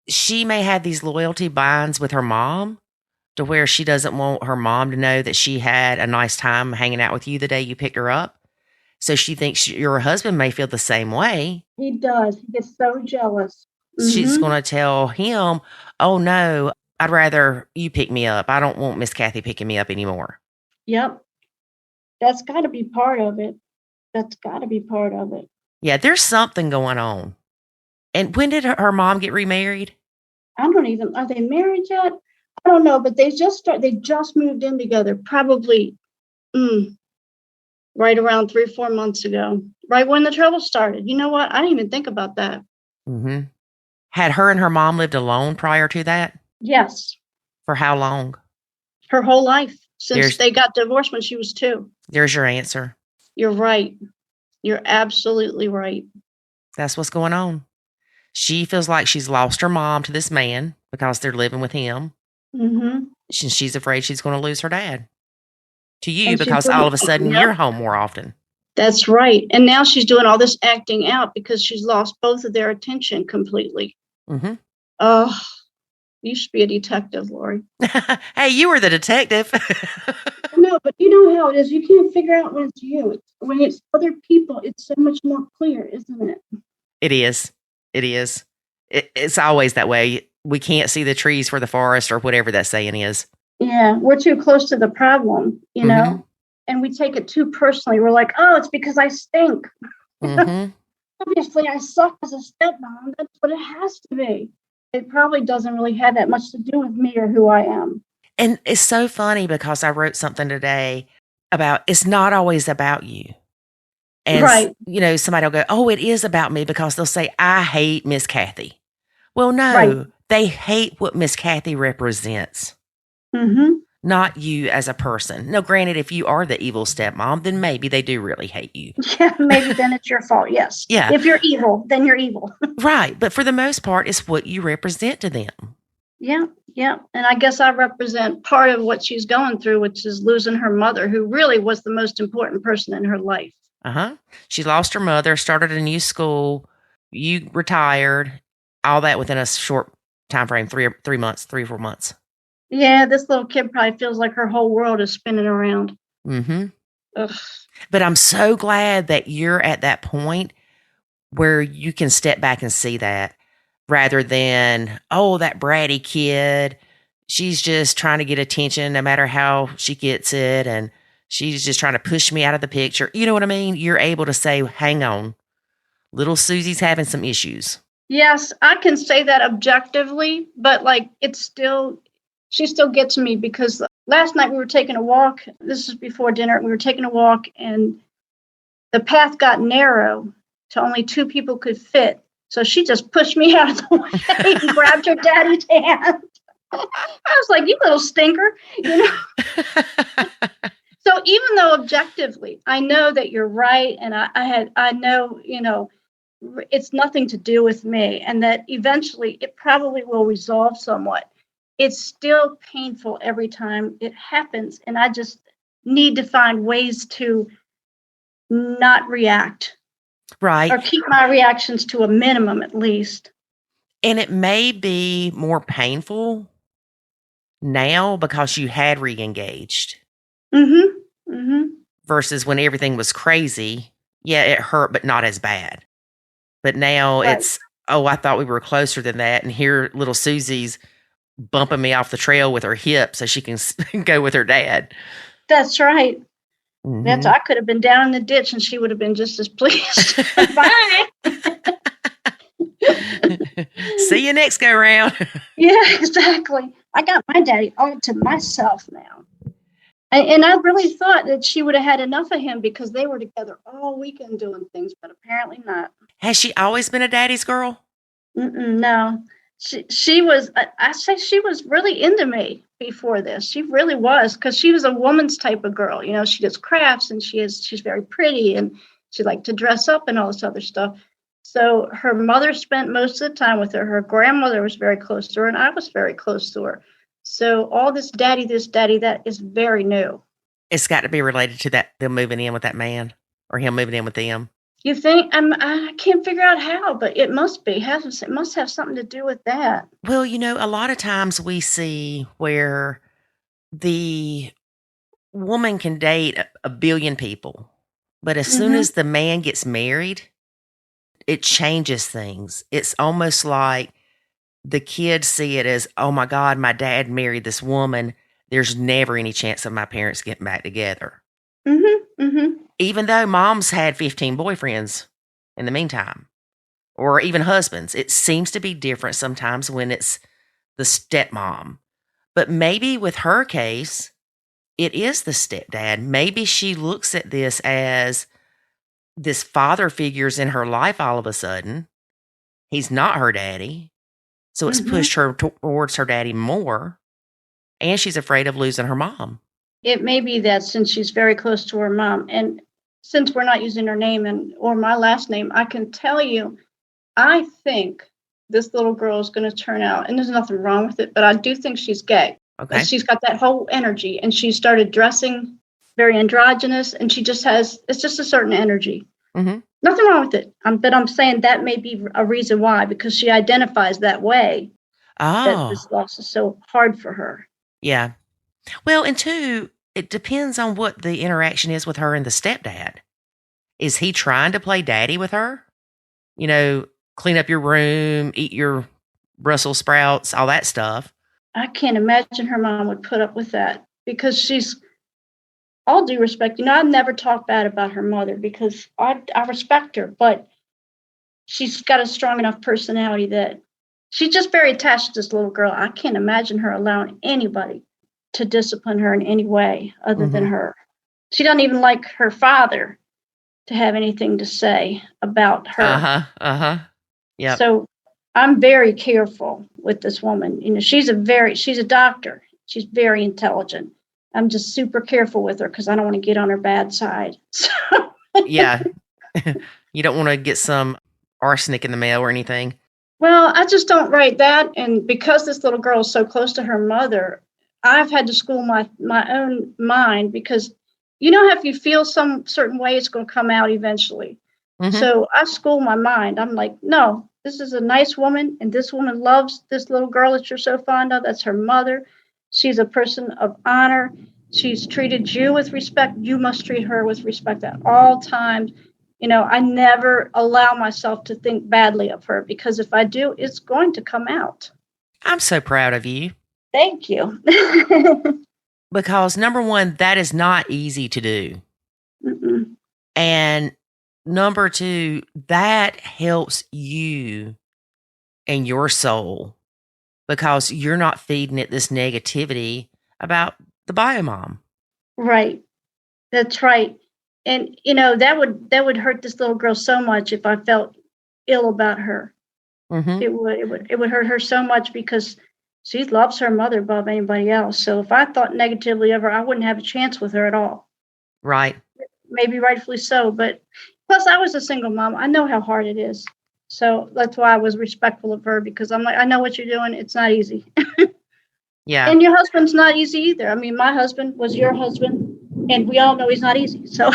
S1: She may have these loyalty binds with her mom to where she doesn't want her mom to know that she had a nice time hanging out with you the day you picked her up. So she thinks your husband may feel the same way.
S2: He does. He gets so jealous.
S1: She's going to tell him, "Oh, no, I'd rather you pick me up. I don't want Miss Kathy picking me up anymore."
S2: Yep. That's got to be part of it.
S1: Yeah, there's something going on. And when did her mom get remarried?
S2: Are they married yet? I don't know, but they just moved in together probably right around 3 or 4 months ago, right when the trouble started. You know what? I didn't even think about that.
S1: Mm-hmm. Had her and her mom lived alone prior to that?
S2: Yes.
S1: For how long?
S2: Her whole life, since they got divorced when she was 2.
S1: There's your answer.
S2: You're right. You're absolutely right.
S1: That's what's going on. She feels like she's lost her mom to this man because they're living with him.
S2: Mm-hmm.
S1: She's afraid she's going to lose her dad to you because all of a sudden you're home more often.
S2: That's right. And now she's doing all this acting out because she's lost both of their attention completely.
S1: Mm-hmm.
S2: Oh, you should be a detective, Lori.
S1: Hey, you were the detective.
S2: No, but you know how it is. You can't figure out when it's you. When it's other people, it's so much more clear, isn't it?
S1: It is. It is. It's always that way. We can't see the trees for the forest or whatever that saying is.
S2: Yeah, we're too close to the problem, you know, and we take it too personally. We're like, oh, it's because I stink. Mm-hmm. Obviously, I suck as a stepmom. That's what it has to be. It probably doesn't really have that much to do with me or who I am.
S1: And it's so funny because I wrote something today about it's not always about you. And,
S2: right.
S1: Somebody will go, oh, it is about me because they'll say, I hate Miss Kathy. Well, no, they hate what Miss Kathy represents, not you as a person. Now, granted, if you are the evil stepmom, then maybe they do really hate you.
S2: Yeah, maybe then it's your fault. Yes.
S1: Yeah.
S2: If you're evil, then you're evil.
S1: Right. But for the most part, it's what you represent to them.
S2: Yeah. Yeah. And I guess I represent part of what she's going through, which is losing her mother, who really was the most important person in her life.
S1: She lost her mother, started a new school. You retired, all that within a short time frame, 3 or 4 months.
S2: Yeah, this little kid probably feels like her whole world is spinning around.
S1: Mm-hmm. Ugh. But I'm so glad that you're at that point where you can step back and see that rather than, oh, that bratty kid, she's just trying to get attention no matter how she gets it, and she's just trying to push me out of the picture. You know what I mean? You're able to say, hang on, little Susie's having some issues.
S2: Yes, I can say that objectively, but she still gets me because last night we were taking a walk. This is before dinner. We were taking a walk and the path got narrow to only 2 people could fit. So she just pushed me out of the way and grabbed her daddy's hand. I was like, you little stinker, So even though objectively, I know that you're right, and I know, it's nothing to do with me, and that eventually it probably will resolve somewhat. It's still painful every time it happens, and I just need to find ways to not react.
S1: Right.
S2: Or keep my reactions to a minimum at least.
S1: And it may be more painful now because you had re-engaged. Versus when everything was crazy. Yeah, it hurt, but not as bad. But now it's, oh, I thought we were closer than that. And here little Susie's bumping me off the trail with her hip so she can go with her dad.
S2: That's right. I could have been down in the ditch and she would have been just as pleased. Bye.
S1: See you next go round.
S2: Yeah, exactly. I got my daddy all to myself now. And I really thought that she would have had enough of him because they were together all weekend doing things, but apparently not.
S1: Has she always been a daddy's girl?
S2: No. She was, I say she was really into me before this. She really was, because she was a woman's type of girl. She does crafts and she's very pretty and she liked to dress up and all this other stuff. So her mother spent most of the time with her. Her grandmother was very close to her and I was very close to her. So all this daddy, that is very new.
S1: It's got to be related to that, them moving in with that man or him moving in with them.
S2: You think? I can't figure out how, but it must be. It must have something to do with that.
S1: Well, a lot of times we see where the woman can date a billion people, but as soon as the man gets married, it changes things. It's almost like the kids see it as, oh my God, my dad married this woman. There's never any chance of my parents getting back together. Even though mom's had 15 boyfriends in the meantime. or even husbands. It seems to be different sometimes when it's the stepmom. But maybe with her case, it is the stepdad. Maybe she looks at this as this father figure's in her life all of a sudden. He's not her daddy. So it's pushed her towards her daddy more. And she's afraid of losing her mom.
S2: It may be that since she's very close to her mom, and since we're not using her name or my last name, I can tell you, I think this little girl is going to turn out, and there's nothing wrong with it, but I do think she's gay.
S1: Okay.
S2: She's got that whole energy, and she started dressing very androgynous, and it's just a certain energy. Nothing wrong with it. But I'm saying that may be a reason why, because she identifies that way. That this loss is so hard for her.
S1: Yeah. Well, and two, it depends on what the interaction is with her and the stepdad. Is he trying to play daddy with her? You know, clean up your room, eat your Brussels sprouts, all that stuff.
S2: I can't imagine her mom would put up with that, because she's, all due respect, I never talk bad about her mother because I respect her, but she's got a strong enough personality that she's just very attached to this little girl. I can't imagine her allowing anybody to discipline her in any way other than her. She doesn't even like her father to have anything to say about her.
S1: Yeah.
S2: So I'm very careful with this woman. She's a doctor. She's very intelligent. I'm just super careful with her because I don't want to get on her bad side.
S1: Yeah. You don't want to get some arsenic in the mail or anything.
S2: Well, I just don't write that. And because this little girl is so close to her mother, I've had to school my own mind, because if you feel some certain way, it's going to come out eventually. So I school my mind. I'm like, no, this is a nice woman, and this woman loves this little girl that you're so fond of. That's her mother. She's a person of honor. She's treated you with respect. You must treat her with respect at all times. I never allow myself to think badly of her, because if I do, it's going to come out.
S1: I'm so proud of you.
S2: Thank you.
S1: Because number one, that is not easy to do. And number two, that helps you and your soul, because you're not feeding it this negativity about the biomom.
S2: Right. That's right. And, that would hurt this little girl so much if I felt ill about her. It would hurt her so much, because she loves her mother above anybody else. So if I thought negatively of her, I wouldn't have a chance with her at all.
S1: Right.
S2: Maybe rightfully so. But plus, I was a single mom. I know how hard it is. So that's why I was respectful of her, because I'm like, I know what you're doing. It's not easy.
S1: Yeah.
S2: And your husband's not easy either. I mean, my husband was your husband, and we all know he's not easy. So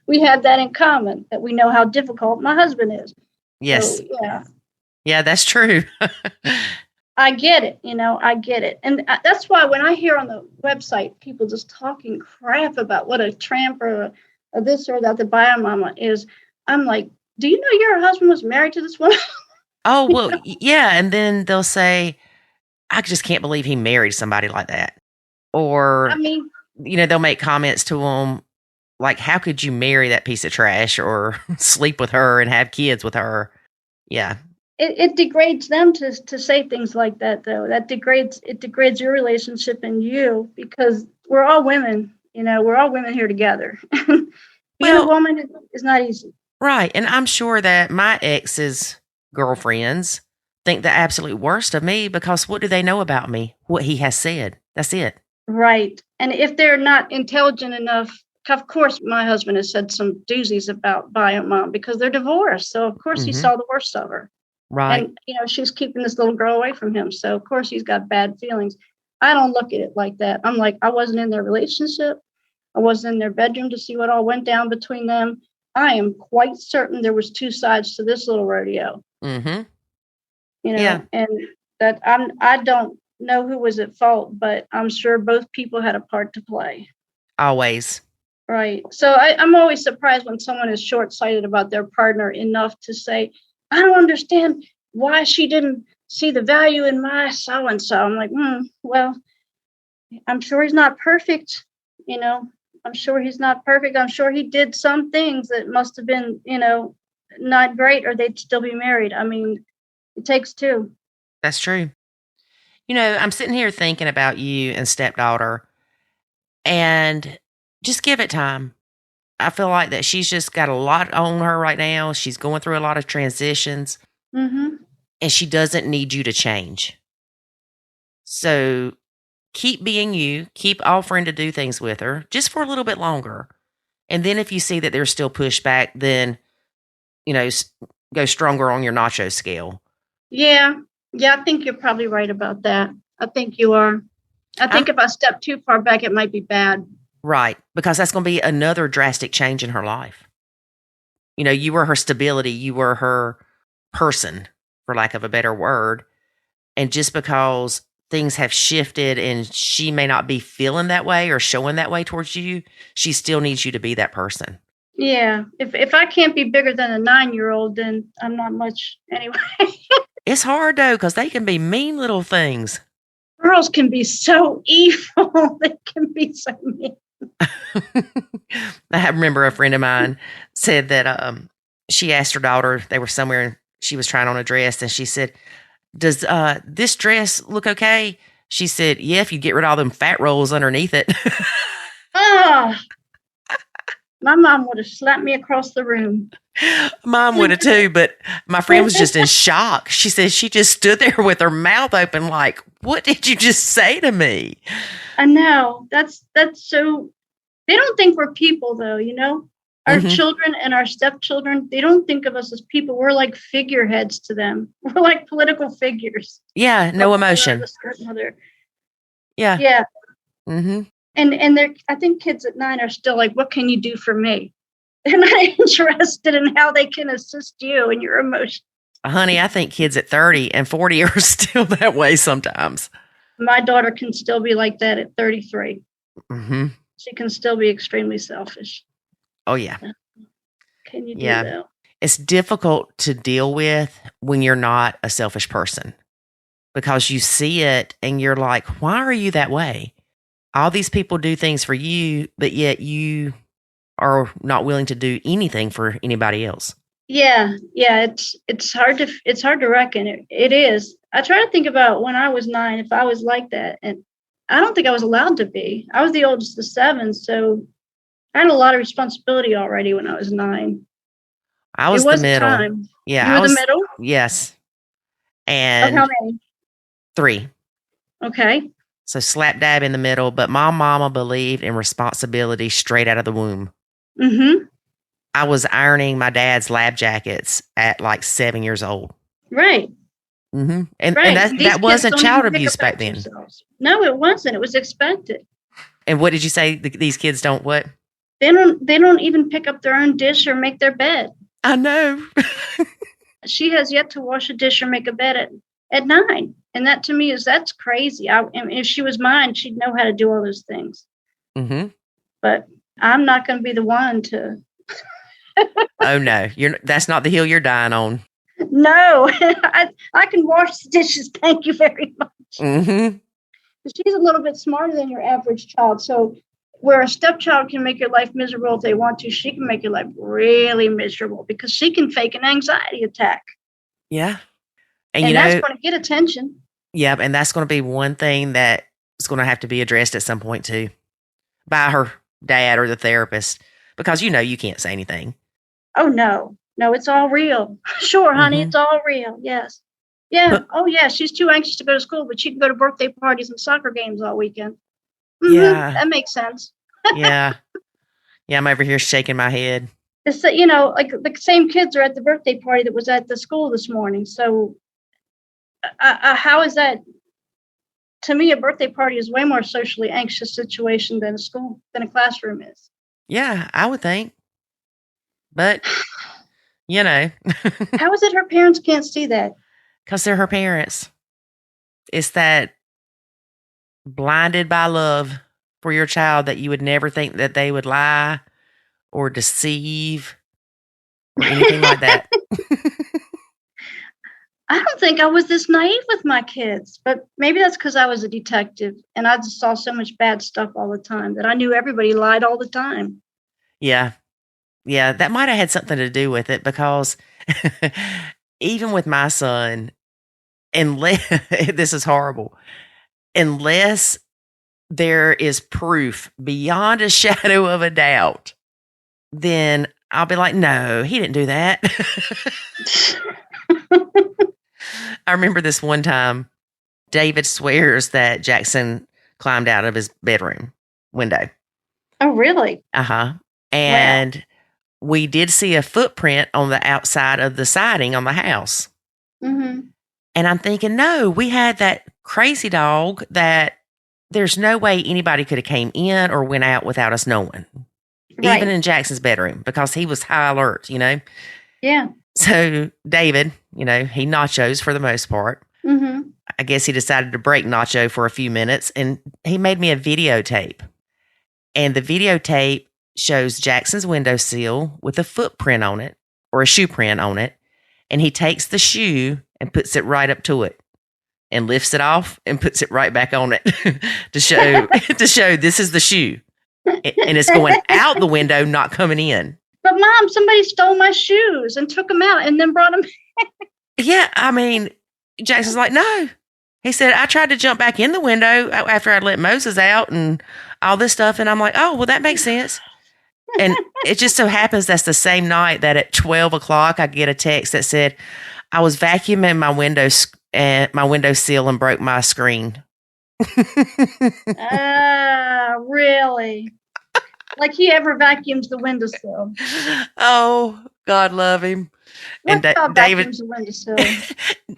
S2: we have that in common, that we know how difficult my husband is.
S1: Yes.
S2: So, yeah.
S1: Yeah, that's true.
S2: I get it. I get it. And that's why when I hear on the website people just talking crap about what a tramp or this or that, the biomama is, I'm like, do you know your husband was married to this woman?
S1: Oh, well, yeah. And then they'll say, I just can't believe he married somebody like that. Or, they'll make comments to him like, how could you marry that piece of trash or sleep with her and have kids with her? Yeah.
S2: It degrades them to say things like that, though. It degrades your relationship and you, because we're all women. We're all women here together. Being a woman is not easy.
S1: Right. And I'm sure that my ex's girlfriends think the absolute worst of me, because what do they know about me? What he has said. That's it. Right.
S2: And if they're not intelligent enough, of course, my husband has said some doozies about biomom, because they're divorced. So, of course, he saw the worst of her.
S1: Right.
S2: And, she's keeping this little girl away from him. So, of course, he's got bad feelings. I don't look at it like that. I'm like, I wasn't in their relationship. I wasn't in their bedroom to see what all went down between them. I am quite certain there was two sides to this little rodeo.
S1: Yeah.
S2: And that I don't know who was at fault, but I'm sure both people had a part to play.
S1: Always.
S2: Right. So I'm always surprised when someone is short-sighted about their partner enough to say, I don't understand why she didn't see the value in my so-and-so. I'm like, well, I'm sure he's not perfect. I'm sure he's not perfect. I'm sure he did some things that must have been, not great, or they'd still be married. I mean, it takes two.
S1: That's true. I'm sitting here thinking about you and stepdaughter, and just give it time. I feel like that she's just got a lot on her right now. She's going through a lot of transitions, and she doesn't need you to change. So keep being you, keep offering to do things with her just for a little bit longer. And then if you see that there's still pushback, then, go stronger on your nacho scale.
S2: Yeah. Yeah, I think you're probably right about that. I think you are. I think if I step too far back, it might be bad.
S1: Right. Because that's going to be another drastic change in her life. You were her stability. You were her person, for lack of a better word. And just because things have shifted and she may not be feeling that way or showing that way towards you, she still needs you to be that person.
S2: Yeah. If I can't be bigger than a 9-year-old, then I'm not much anyway.
S1: It's hard, though, because they can be mean little things.
S2: Girls can be so evil. They can be so mean.
S1: I remember a friend of mine said that she asked her daughter, they were somewhere and she was trying on a dress, and she said, does this dress look okay? She said, yeah, if you get rid of all them fat rolls underneath it.
S2: My mom would have slapped me across the room.
S1: Mom would have too, but my friend was just in shock. She said she just stood there with her mouth open like, what did you just say to me?
S2: I know. That's so, they don't think we're people though, Our children and our stepchildren, they don't think of us as people. We're like figureheads to them. We're like political figures.
S1: Yeah, no emotion. Yeah.
S2: Yeah.
S1: Mm-hmm.
S2: And I think kids at 9 are still like, what can you do for me? They're not interested in how they can assist you and your emotions.
S1: Honey, I think kids at 30 and 40 are still that way sometimes.
S2: My daughter can still be like that at 33.
S1: Mm-hmm.
S2: She can still be extremely selfish.
S1: Oh, yeah.
S2: Can you do that?
S1: It's difficult to deal with when you're not a selfish person because you see it and you're like, why are you that way? All these people do things for you, but yet you are not willing to do anything for anybody else.
S2: Yeah. It's hard to reckon. It is. I try to think about when I was 9, if I was like that, and I don't think I was allowed to be. I was the oldest of 7, so I had a lot of responsibility already when I was 9.
S1: I was the middle.
S2: Time.
S1: Yeah,
S2: you were the middle.
S1: Yes, and
S2: of how many?
S1: 3.
S2: Okay.
S1: So slap dab in the middle, but my mama believed in responsibility straight out of the womb.
S2: Mm-hmm.
S1: I was ironing my dad's lab jackets at like 7 years old.
S2: Right.
S1: Mm-hmm. And that wasn't child abuse back then.
S2: No, it wasn't. It was expected.
S1: And what did you say? These kids don't what?
S2: They don't even pick up their own dish or make their bed.
S1: I know.
S2: She has yet to wash a dish or make a bed at 9. And that to me that's crazy. I mean, if she was mine, she'd know how to do all those things.
S1: Mm-hmm.
S2: But I'm not going to be the one to.
S1: Oh no, that's not the hill you're dying on.
S2: No, I can wash the dishes. Thank you very much.
S1: Mm-hmm.
S2: She's a little bit smarter than your average child. So where a stepchild can make your life miserable if they want to, she can make your life really miserable because she can fake an anxiety attack.
S1: Yeah.
S2: And that's going to get attention.
S1: Yeah, and that's going to be one thing that is going to have to be addressed at some point too by her dad or the therapist because you can't say anything.
S2: Oh, no, it's all real. Sure, honey, It's all real. Yes. Yeah. Oh, yeah. She's too anxious to go to school, but she can go to birthday parties and soccer games all weekend. Mm-hmm.
S1: Yeah.
S2: That makes sense.
S1: Yeah. Yeah. I'm over here shaking my head.
S2: It's, like the same kids are at the birthday party that was at the school this morning. So how is that? To me, a birthday party is way more socially anxious situation than a classroom is.
S1: Yeah, I would think. But,
S2: How is it her parents can't see that?
S1: Because they're her parents. It's that blinded by love for your child that you would never think that they would lie or deceive or anything like that.
S2: I don't think I was this naive with my kids, but maybe that's because I was a detective and I just saw so much bad stuff all the time that I knew everybody lied all the time.
S1: Yeah. Yeah, that might have had something to do with it because even with my son, unless this is horrible, unless there is proof beyond a shadow of a doubt, then I'll be like, no, he didn't do that. I remember this one time, David swears that Jackson climbed out of his bedroom window.
S2: Oh, really?
S1: Uh-huh. And we did see a footprint on the outside of the siding on the house.
S2: Mm-hmm.
S1: And I'm thinking, no, we had that crazy dog that there's no way anybody could have came in or went out without us knowing.
S2: Right.
S1: Even in Jackson's bedroom, because he was high alert,
S2: Yeah.
S1: So David, he nachos for the most part.
S2: Mm-hmm.
S1: I guess he decided to break Nacho for a few minutes, and he made me a videotape. And the videotape shows Jackson's windowsill with a footprint on it, or a shoe print on it. And he takes the shoe and puts it right up to it and lifts it off and puts it right back on it to show this is the shoe. And it's going out the window, not coming in.
S2: But Mom, somebody stole my shoes and took them out and then brought them.
S1: Yeah, I mean, Jackson's like, no. He said, I tried to jump back in the window after I'd let Moses out and all this stuff. And I'm like, oh, well, that makes sense. And it just so happens that's the same night that at 12 o'clock, I get a text that said, I was vacuuming my windowsill and broke my screen.
S2: Really? Like he ever vacuums the windowsill.
S1: Oh, God love him.
S2: What
S1: And David,
S2: vacuums the windowsill?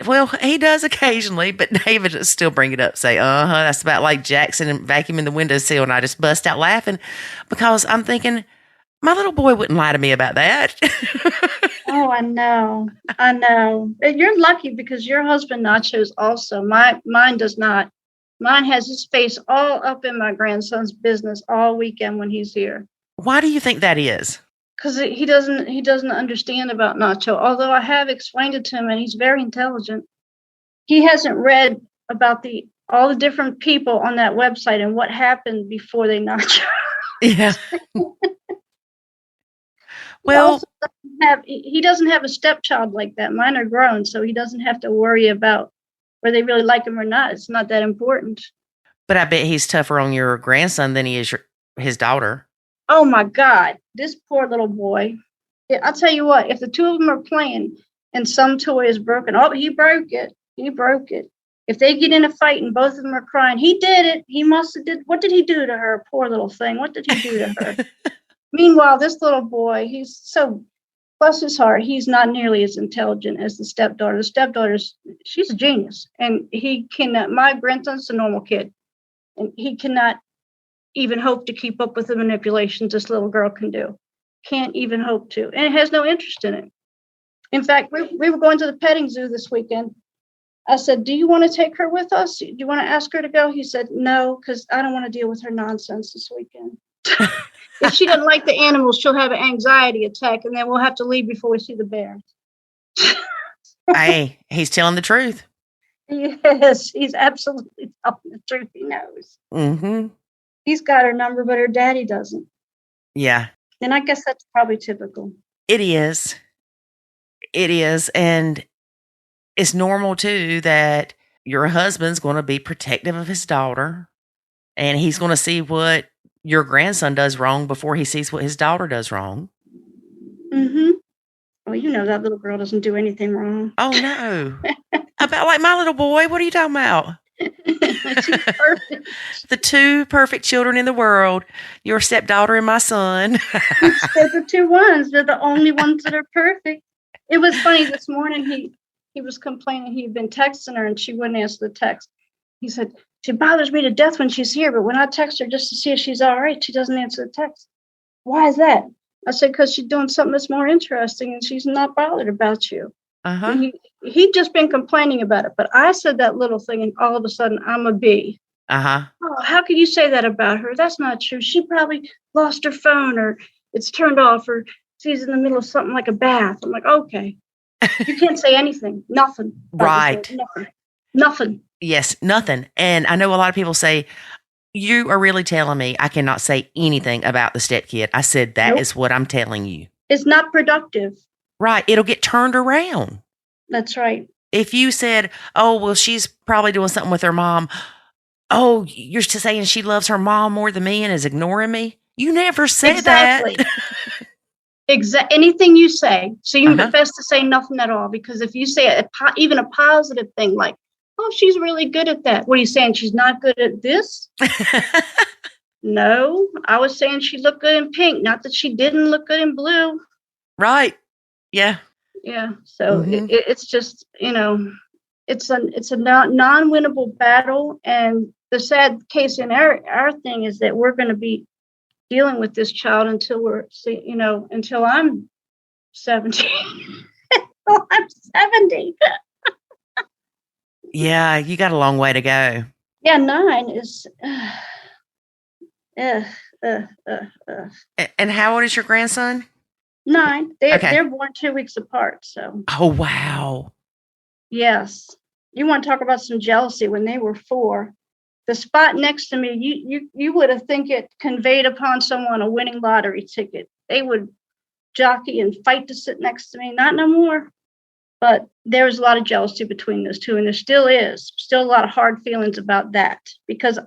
S1: well, he does occasionally, but David will still bring it up, say, that's about like Jackson vacuuming the windowsill. And I just bust out laughing because I'm thinking, my little boy wouldn't lie to me about that.
S2: Oh, I know. You're lucky because your husband Nacho's also. Mine does not. Mine has his face all up in my grandson's business all weekend when he's here.
S1: Why do you think that is?
S2: Because he doesn't understand about Nacho. Although I have explained it to him, and he's very intelligent. He hasn't read about all the different people on that website and what happened before they Nacho.
S1: Yeah. Well,
S2: he doesn't have a stepchild like that. Mine are grown, so he doesn't have to worry about whether they really like him or not. It's not that important.
S1: But I bet he's tougher on your grandson than he is his daughter.
S2: Oh my God, this poor little boy. I'll tell you what, if the two of them are playing and some toy is broken, he broke it. If they get in a fight and both of them are crying, he did it. He must have did. What did he do to her? Poor little thing. What did he do to her? Meanwhile, this little boy, he's so, bless his heart, he's not nearly as intelligent as the stepdaughter. The stepdaughter's, she's a genius. And he cannot, my grandson's a normal kid. And he cannot even hope to keep up with the manipulations this little girl can do. Can't even hope to. And has no interest in it. In fact, we were going to the petting zoo this weekend. I said, do you want to take her with us? Do you want to ask her to go? He said, no, because I don't want to deal with her nonsense this weekend. If she doesn't like the animals, she'll have an anxiety attack, and then we'll have to leave before we see the bear.
S1: Hey, he's telling the truth.
S2: Yes, he's absolutely telling the truth. He knows.
S1: Mm-hmm.
S2: He's got her number, but her daddy doesn't.
S1: Yeah.
S2: And I guess that's probably typical.
S1: It is. And it's normal, too, that your husband's going to be protective of his daughter, and he's going to see what your grandson does wrong before he sees what his daughter does wrong.
S2: Mm-hmm. Well, you know that little girl doesn't do anything wrong.
S1: Oh, no. About like my little boy. What are you talking about?
S2: She's perfect.
S1: The two perfect children in the world, your stepdaughter and my son.
S2: They're the two ones. They're the only ones that are perfect. It was funny this morning. He was complaining he'd been texting her and she wouldn't answer the text. He said, she bothers me to death when she's here, but when I text her just to see if she's all right, she doesn't answer the text. Why is that? I said, because she's doing something that's more interesting and she's not bothered about you.
S1: Uh-huh.
S2: He'd just been complaining about it, but I said that little thing and all of a sudden I'm a bee.
S1: Uh-huh.
S2: Oh, how could you say that about her? That's not true. She probably lost her phone or it's turned off or she's in the middle of something like a bath. I'm like, okay. You can't say anything. Nothing.
S1: Right.
S2: Nothing.
S1: Yes, nothing. And I know a lot of people say, You are really telling me I cannot say anything about the stepkid. I said that is what I'm telling you.
S2: It's not productive.
S1: Right. It'll get turned around.
S2: That's right.
S1: If you said, oh, well, she's probably doing something with her mom. Oh, you're saying she loves her mom more than me and is ignoring me? You never said that.
S2: Anything you say. So you best to say nothing at all, because if you say even a positive thing like, oh, she's really good at that. What are you saying? She's not good at this? No, I was saying she looked good in pink, not that she didn't look good in blue.
S1: Right. Yeah.
S2: Yeah. So it's just, it's a non-winnable battle. And the sad case in our thing is that we're going to be dealing with this child until I'm 70. Until I'm 70.
S1: Yeah, you got a long way to go.
S2: Yeah, 9 is.
S1: And how old is your grandson?
S2: 9. They're born 2 weeks apart. So.
S1: Oh, wow.
S2: Yes. You want to talk about some jealousy? When they were 4, the spot next to me, you would have think it conveyed upon someone a winning lottery ticket. They would jockey and fight to sit next to me. Not no more. But there was a lot of jealousy between those two, and there still is. Still a lot of hard feelings about that, because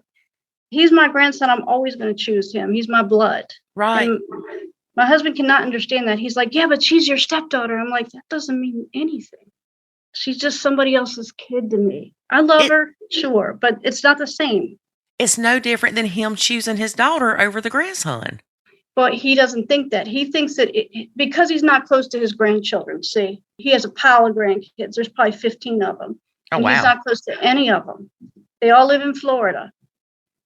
S2: he's my grandson. I'm always going to choose him. He's my blood.
S1: Right.
S2: And my husband cannot understand that. He's like, yeah, but she's your stepdaughter. I'm like, that doesn't mean anything. She's just somebody else's kid to me. I love her, sure, but it's not the same.
S1: It's no different than him choosing his daughter over the grandson.
S2: But he doesn't think that. He thinks that because he's not close to his grandchildren. See, he has a pile of grandkids. There's probably 15 of them.
S1: Oh,
S2: and
S1: wow.
S2: He's not close to any of them. They all live in Florida.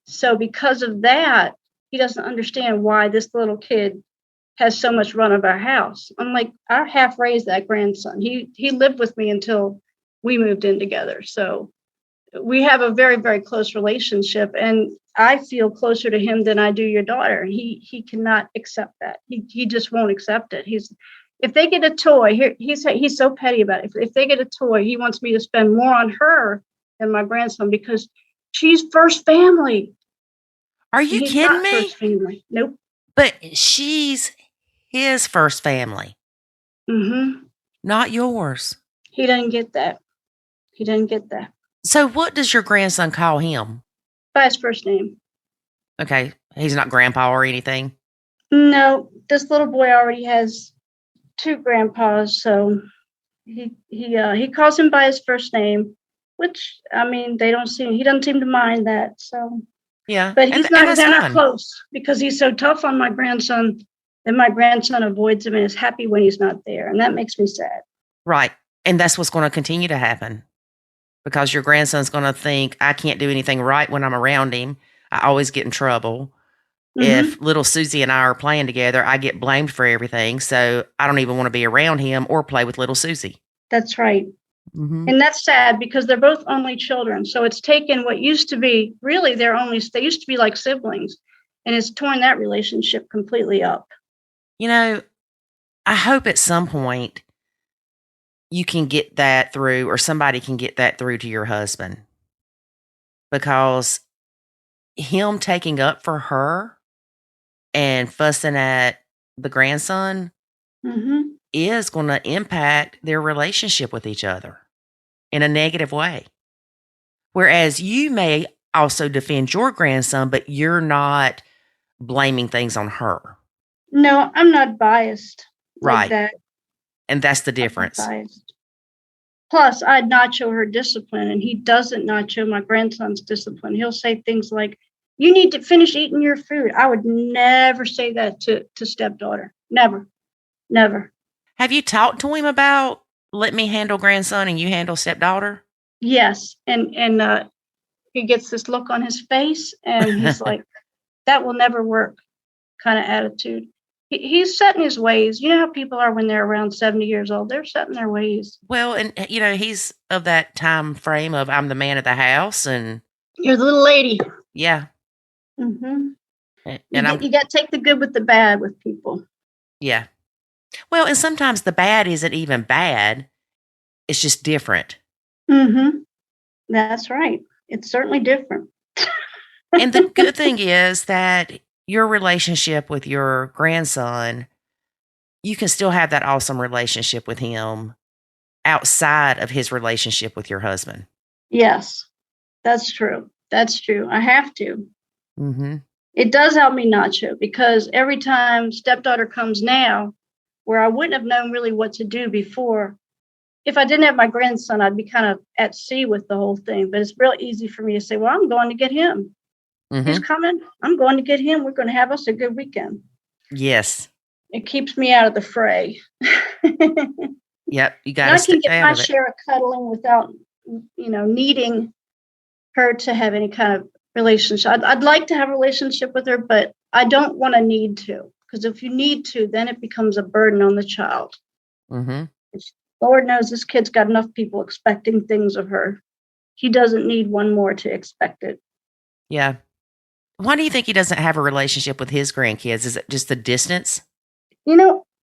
S2: So because of that, he doesn't understand why this little kid has so much run of our house. I'm like, I half raised that grandson. He lived with me until we moved in together. So we have a very, very close relationship, and I feel closer to him than I do your daughter. He cannot accept that. He just won't accept it. If they get a toy, he's so petty about it. If they get a toy, he wants me to spend more on her than my grandson because she's first family.
S1: Are you kidding me?
S2: First family. Nope.
S1: But she's his first family.
S2: Mm-hmm.
S1: Not yours.
S2: He doesn't get that.
S1: So what does your grandson call him?
S2: By his first name.
S1: Okay. He's not grandpa or anything?
S2: No. This little boy already has 2 grandpas, so he calls him by his first name, which, I mean, he doesn't seem to mind that, so.
S1: Yeah.
S2: But they're not close because he's so tough on my grandson that my grandson avoids him and is happy when he's not there. And that makes me sad.
S1: Right. And that's what's going to continue to happen because your grandson's going to think, I can't do anything right when I'm around him. I always get in trouble. Mm-hmm. If little Susie and I are playing together, I get blamed for everything. So I don't even want to be around him or play with little Susie.
S2: That's right. Mm-hmm. And that's sad because they're both only children. So it's taken what used to be, really, they used to be like siblings, and it's torn that relationship completely up.
S1: You know, I hope at some point you can get that through, or somebody can get that through to your husband, because him taking up for her and fussing at the grandson mm-hmm. is going to impact their relationship with each other in a negative way. Whereas you may also defend your grandson, but you're not blaming things on her.
S2: No, I'm not biased.
S1: Right.
S2: Like that.
S1: And that's the difference.
S2: Plus, I nacho her discipline, and he doesn't nacho my grandson's discipline. He'll say things like, you need to finish eating your food. I would never say that to stepdaughter. Never.
S1: Have you talked to him about let me handle grandson and you handle stepdaughter?
S2: Yes. And he gets this look on his face and he's like, that will never work kind of attitude. He's set in his ways. You know how people are when they're around 70 years old. They're set in their ways.
S1: Well, and, you know, he's of that time frame of I'm the man of the house and
S2: you're the little lady.
S1: Yeah.
S2: Mm-hmm. And you got to take the good with the bad with people.
S1: Yeah. Well, and sometimes the bad isn't even bad. It's just different.
S2: Mm-hmm. That's right. It's certainly different.
S1: And the good thing is that your relationship with your grandson, you can still have that awesome relationship with him outside of his relationship with your husband.
S2: Yes, that's true. That's true. I have to.
S1: Mm-hmm.
S2: It does help me, Nacho, because every time stepdaughter comes now, where I wouldn't have known really what to do before, if I didn't have my grandson, I'd be kind of at sea with the whole thing. But it's real easy for me to say, well, I'm going to get him.
S1: Mm-hmm.
S2: He's coming. I'm going to get him. We're going to have us a good weekend.
S1: Yes.
S2: It keeps me out of the fray.
S1: Yep. You got to stay
S2: I can get
S1: out
S2: my
S1: of it.
S2: share of cuddling without, needing her to have any kind of relationship. I'd like to have a relationship with her, but I don't want to need to. Because if you need to, then it becomes a burden on the child.
S1: Mm-hmm.
S2: Lord knows this kid's got enough people expecting things of her. He doesn't need one more to expect it.
S1: Yeah. Why do you think he doesn't have a relationship with his grandkids? Is it just the distance?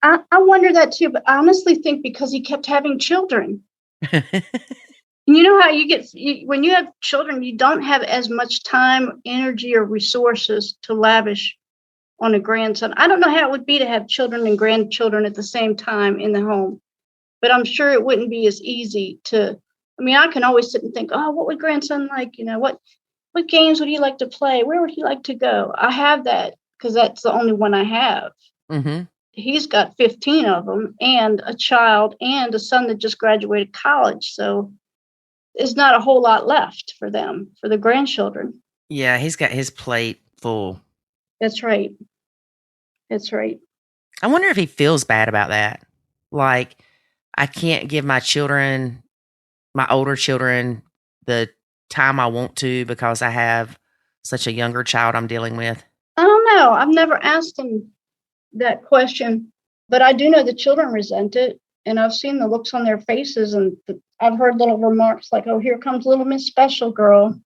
S2: I wonder that too, but I honestly think because he kept having children. You know how when you have children, you don't have as much time, energy, or resources to lavish on a grandson. I don't know how it would be to have children and grandchildren at the same time in the home, but I'm sure it wouldn't be as easy I can always sit and think, oh, what would grandson like? What games would he like to play? Where would he like to go? I have that because that's the only one I have.
S1: Mm-hmm.
S2: He's got 15 of them and a child and a son that just graduated college. So there's not a whole lot left for them, for the grandchildren.
S1: Yeah, he's got his plate full.
S2: That's right. That's right.
S1: I wonder if he feels bad about that. Like, I can't give my older children, the time I want to because I have such a younger child I'm dealing with.
S2: I don't know. I've never asked him that question, but I do know the children resent it. And I've seen the looks on their faces, and I've heard little remarks like, oh, here comes little Miss Special Girl.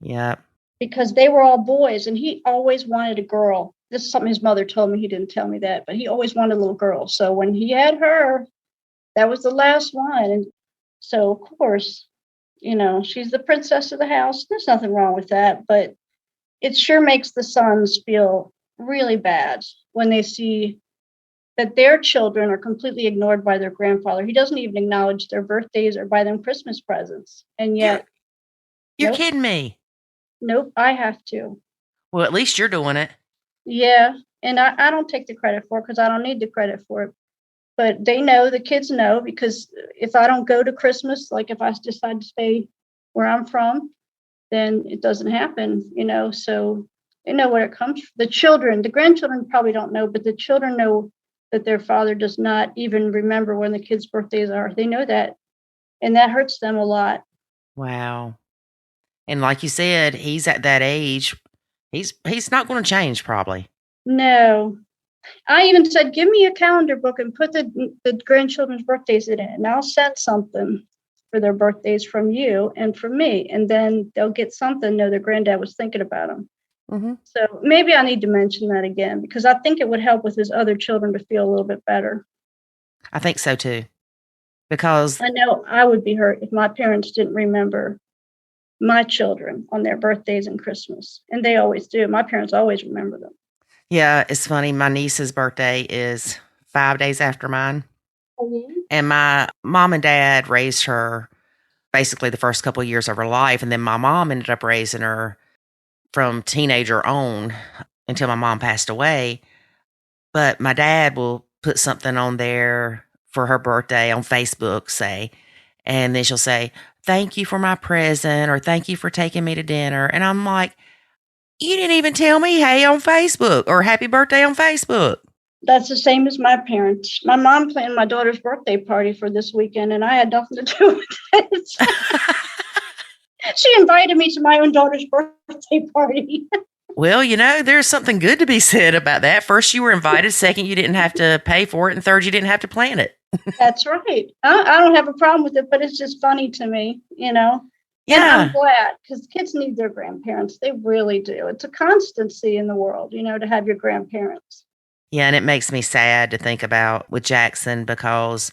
S1: Yeah.
S2: Because they were all boys, and he always wanted a girl. This is something his mother told me. He didn't tell me that, but he always wanted a little girl. So when he had her, that was the last one. And so, of course, she's the princess of the house. There's nothing wrong with that, but it sure makes the sons feel really bad when they see that their children are completely ignored by their grandfather. He doesn't even acknowledge their birthdays or buy them Christmas presents. And yet...
S1: You're kidding me.
S2: Nope, I have to.
S1: Well, at least you're doing it.
S2: Yeah, and I don't take the credit for it because I don't need the credit for it. But they know, the kids know, because if I don't go to Christmas, like if I decide to stay where I'm from, then it doesn't happen, so they know where it comes from. The grandchildren probably don't know, but the children know that their father does not even remember when the kids' birthdays are. They know that, and that hurts them a lot.
S1: Wow. And like you said, he's at that age. He's not going to change, probably.
S2: No. I even said, give me a calendar book and put the grandchildren's birthdays in it, and I'll send something for their birthdays from you and from me, and then they'll get something, know their granddad was thinking about them.
S1: Mm-hmm.
S2: So maybe I need to mention that again, because I think it would help with his other children to feel a little bit better.
S1: I think so, too. Because
S2: I know I would be hurt if my parents didn't remember my children on their birthdays and Christmas. And they always do. My parents always remember them.
S1: Yeah, it's funny. My niece's birthday is 5 days after mine.
S2: Mm-hmm.
S1: And my mom and dad raised her basically the first couple of years of her life. And then my mom ended up raising her from teenager on until my mom passed away. But my dad will put something on there for her birthday on Facebook, say, and then she'll say, thank you for my present, or thank you for taking me to dinner. And I'm like, you didn't even tell me hey on Facebook or happy birthday on Facebook.
S2: That's the same as my parents. My mom planned my daughter's birthday party for this weekend, and I had nothing to do with it. She invited me to my own daughter's birthday party.
S1: Well, there's something good to be said about that. First, you were invited. Second, you didn't have to pay for it. And third, you didn't have to plan it.
S2: That's right. I don't have a problem with it, but it's just funny to me,
S1: Yeah.
S2: And I'm glad, because kids need their grandparents. They really do. It's a constancy in the world, to have your grandparents.
S1: Yeah, and it makes me sad to think about with Jackson, because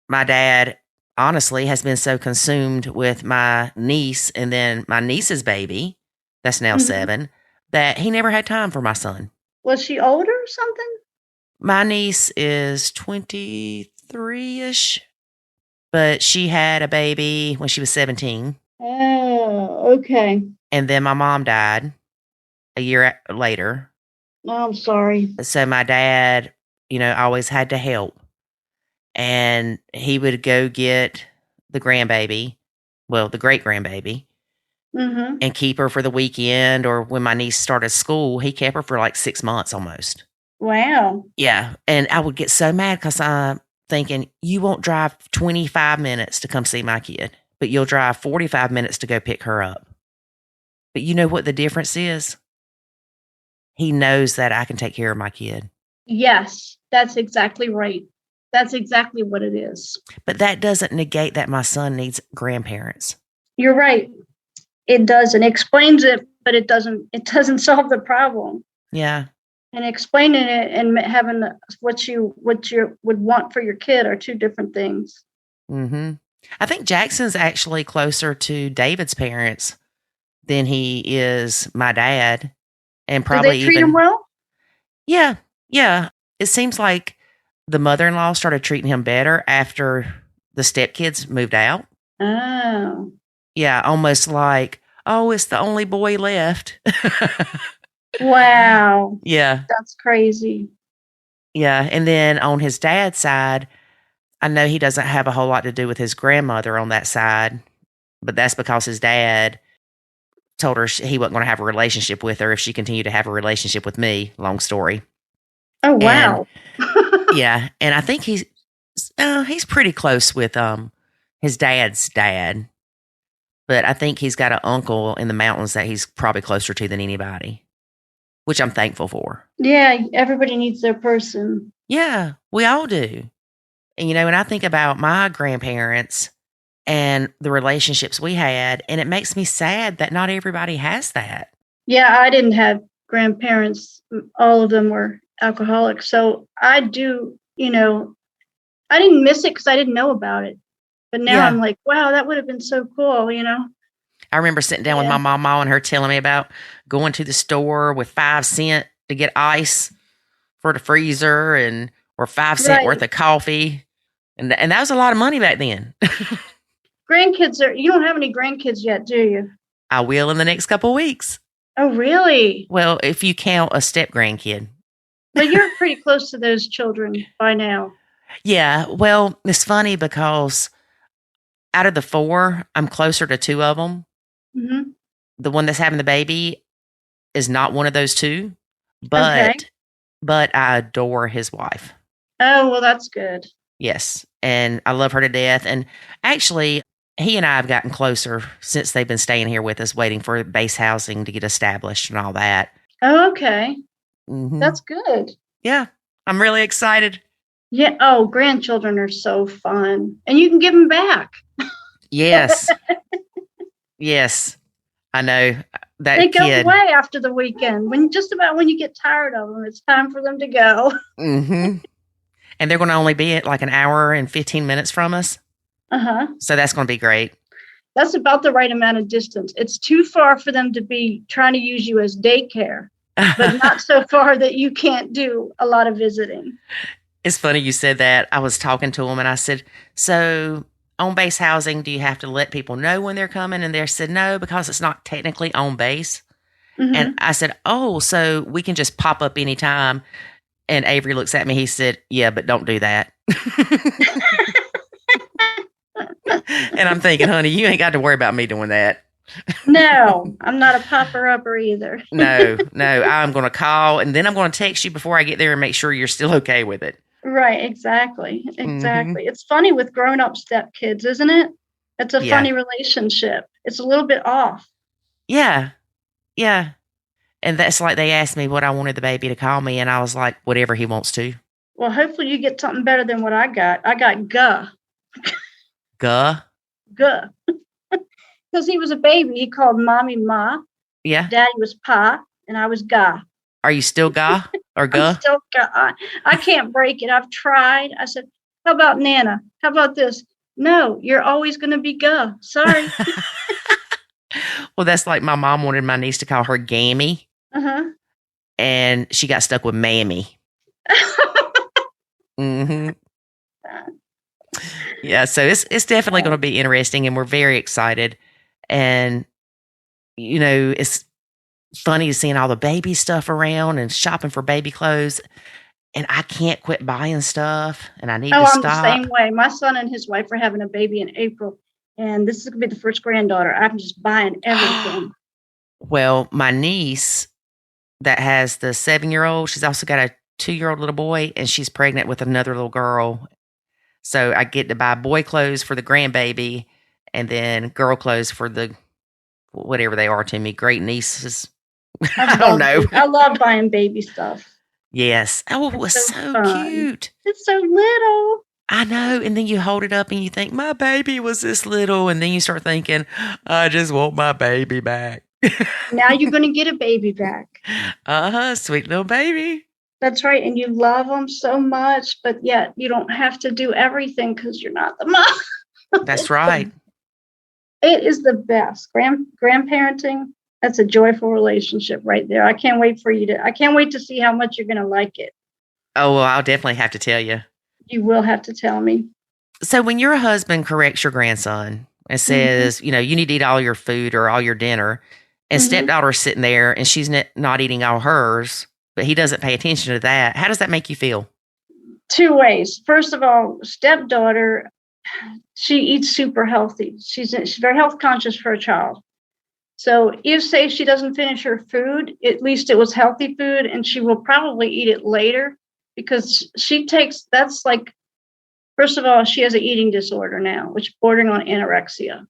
S1: my dad honestly has been so consumed with my niece and then my niece's baby that's now 7, that he never had time for my son.
S2: Was she older or something?
S1: My niece is 23-ish, but she had a baby when she was 17.
S2: Oh, okay.
S1: And then my mom died a year later.
S2: Oh, I'm sorry.
S1: So my dad, always had to help. And he would go get the grandbaby, well, the great-grandbaby, and keep her for the weekend. Or when my niece started school, he kept her for like 6 months almost.
S2: Wow.
S1: Yeah. And I would get so mad because I'm thinking, you won't drive 25 minutes to come see my kid, but you'll drive 45 minutes to go pick her up. But you know what the difference is? He knows that I can take care of my kid.
S2: Yes, that's exactly right. That's exactly what it is.
S1: But that doesn't negate that my son needs grandparents.
S2: You're right. It does. And explains it, but it doesn't solve the problem.
S1: Yeah.
S2: And explaining it and having what you would want for your kid are two different things.
S1: Mm-hmm. I think Jackson's actually closer to David's parents than he is my dad. And probably
S2: do they treat him well?
S1: Yeah. Yeah. It seems like the mother-in-law started treating him better after the stepkids moved out.
S2: Oh.
S1: Yeah. Almost like, oh, it's the only boy left.
S2: Wow.
S1: Yeah.
S2: That's crazy.
S1: Yeah. And then on his dad's side, I know he doesn't have a whole lot to do with his grandmother on that side, but that's because his dad told her he wasn't going to have a relationship with her if she continued to have a relationship with me. Long story.
S2: Oh, wow.
S1: And, yeah. And I think he's pretty close with his dad's dad, but I think he's got an uncle in the mountains that he's probably closer to than anybody, which I'm thankful for.
S2: Yeah, everybody needs their person.
S1: Yeah, we all do. And, when I think about my grandparents and the relationships we had, and it makes me sad that not everybody has that.
S2: Yeah, I didn't have grandparents. All of them were alcoholics. So I do, I didn't miss it because I didn't know about it. But now I'm like, wow, that would have been so cool,
S1: I remember sitting down with my mama and her telling me about going to the store with 5 cents to get ice for the freezer or 5 cents worth of coffee. And that was a lot of money back then.
S2: Grandkids you don't have any grandkids yet, do you?
S1: I will in the next couple of weeks.
S2: Oh, really?
S1: Well, if you count a step-grandkid.
S2: But you're pretty close to those children by now.
S1: Yeah. Well, it's funny because out of the 4, I'm closer to 2 of them. Mm-hmm. The one that's having the baby is not one of those 2, but I adore his wife.
S2: Oh, well, that's good.
S1: Yes. And I love her to death. And actually, he and I have gotten closer since they've been staying here with us, waiting for base housing to get established and all that.
S2: Oh, okay.
S1: Mm-hmm.
S2: That's good.
S1: Yeah. I'm really excited.
S2: Yeah. Oh, grandchildren are so fun. And you can give them back.
S1: Yes. Yes. I know.
S2: They go away after the weekend. When you get tired of them, it's time for them to go.
S1: Mm-hmm. And they're going to only be at like an hour and 15 minutes from us.
S2: Uh-huh.
S1: So that's going to be great.
S2: That's about the right amount of distance. It's too far for them to be trying to use you as daycare, but not so far that you can't do a lot of visiting.
S1: It's funny you said that. I was talking to them and I said, so on base housing, do you have to let people know when they're coming? And they said, no, because it's not technically on base. Mm-hmm. And I said, oh, so we can just pop up anytime. And Avery looks at me. He said, yeah, but don't do that. And I'm thinking, honey, you ain't got to worry about me doing that.
S2: No, I'm not a popper-upper either.
S1: No, I'm going to call and then I'm going to text you before I get there and make sure you're still okay with it.
S2: Right, exactly. Mm-hmm. It's funny with grown-up stepkids, isn't it? It's a funny relationship. It's a little bit off.
S1: Yeah. And that's like they asked me what I wanted the baby to call me, and I was like, whatever he wants to.
S2: Well, hopefully you get something better than what I got. I got Guh.
S1: Guh?
S2: Guh. Because he was a baby. He called Mommy Ma.
S1: Yeah.
S2: Daddy was Pa, and I was Guh.
S1: Are you still Guh or Guh?
S2: I'm still Guh. I can't break it. I've tried. I said, how about Nana? How about this? No, you're always going to be Guh. Sorry.
S1: Well, that's like my mom wanted my niece to call her Gammy.
S2: Uh-huh.
S1: And she got stuck with Mammy. Mm-hmm. Yeah, so it's definitely going to be interesting, and we're very excited. And, it's funny seeing all the baby stuff around and shopping for baby clothes. And I can't quit buying stuff, and I need to stop.
S2: I'm the same way. My son and his wife are having a baby in April, and this is going to be the first granddaughter. I'm just buying everything.
S1: Well, my niece that has the 7-year-old, she's also got a 2-year-old little boy, and she's pregnant with another little girl. So I get to buy boy clothes for the grandbaby and then girl clothes for the whatever they are to me, great nieces. I don't know.
S2: I love buying baby stuff.
S1: Yes. Oh, it was so cute.
S2: It's so little.
S1: I know. And then you hold it up and you think, my baby was this little. And then you start thinking, I just want my baby back.
S2: Now you're going to get a baby back.
S1: Sweet little baby.
S2: That's right. And you love them so much, but yet you don't have to do everything because you're not the mom.
S1: That's right.
S2: It is the best. Grandparenting, that's a joyful relationship right there. I can't wait to see how much you're going to like it.
S1: Oh, well, I'll definitely have to tell you.
S2: You will have to tell me.
S1: So when your husband corrects your grandson and says, you need to eat all your food or all your dinner, and stepdaughter's sitting there and she's not eating all hers, but he doesn't pay attention to that, how does that make you feel? 2
S2: ways. First of all, stepdaughter, she eats super healthy. She's very health conscious for a child. So if, say, she doesn't finish her food, at least it was healthy food, and she will probably eat it later because that's like, first of all, she has an eating disorder now, which is bordering on anorexia.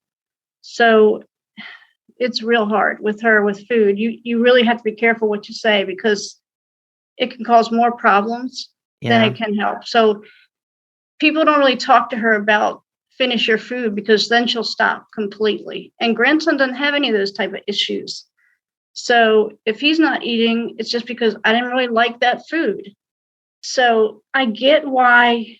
S2: So it's real hard with her with food. You really have to be careful what you say because it can cause more problems than it can help. So people don't really talk to her about finish your food because then she'll stop completely. And grandson doesn't have any of those type of issues. So if he's not eating, it's just because I didn't really like that food. So I get why,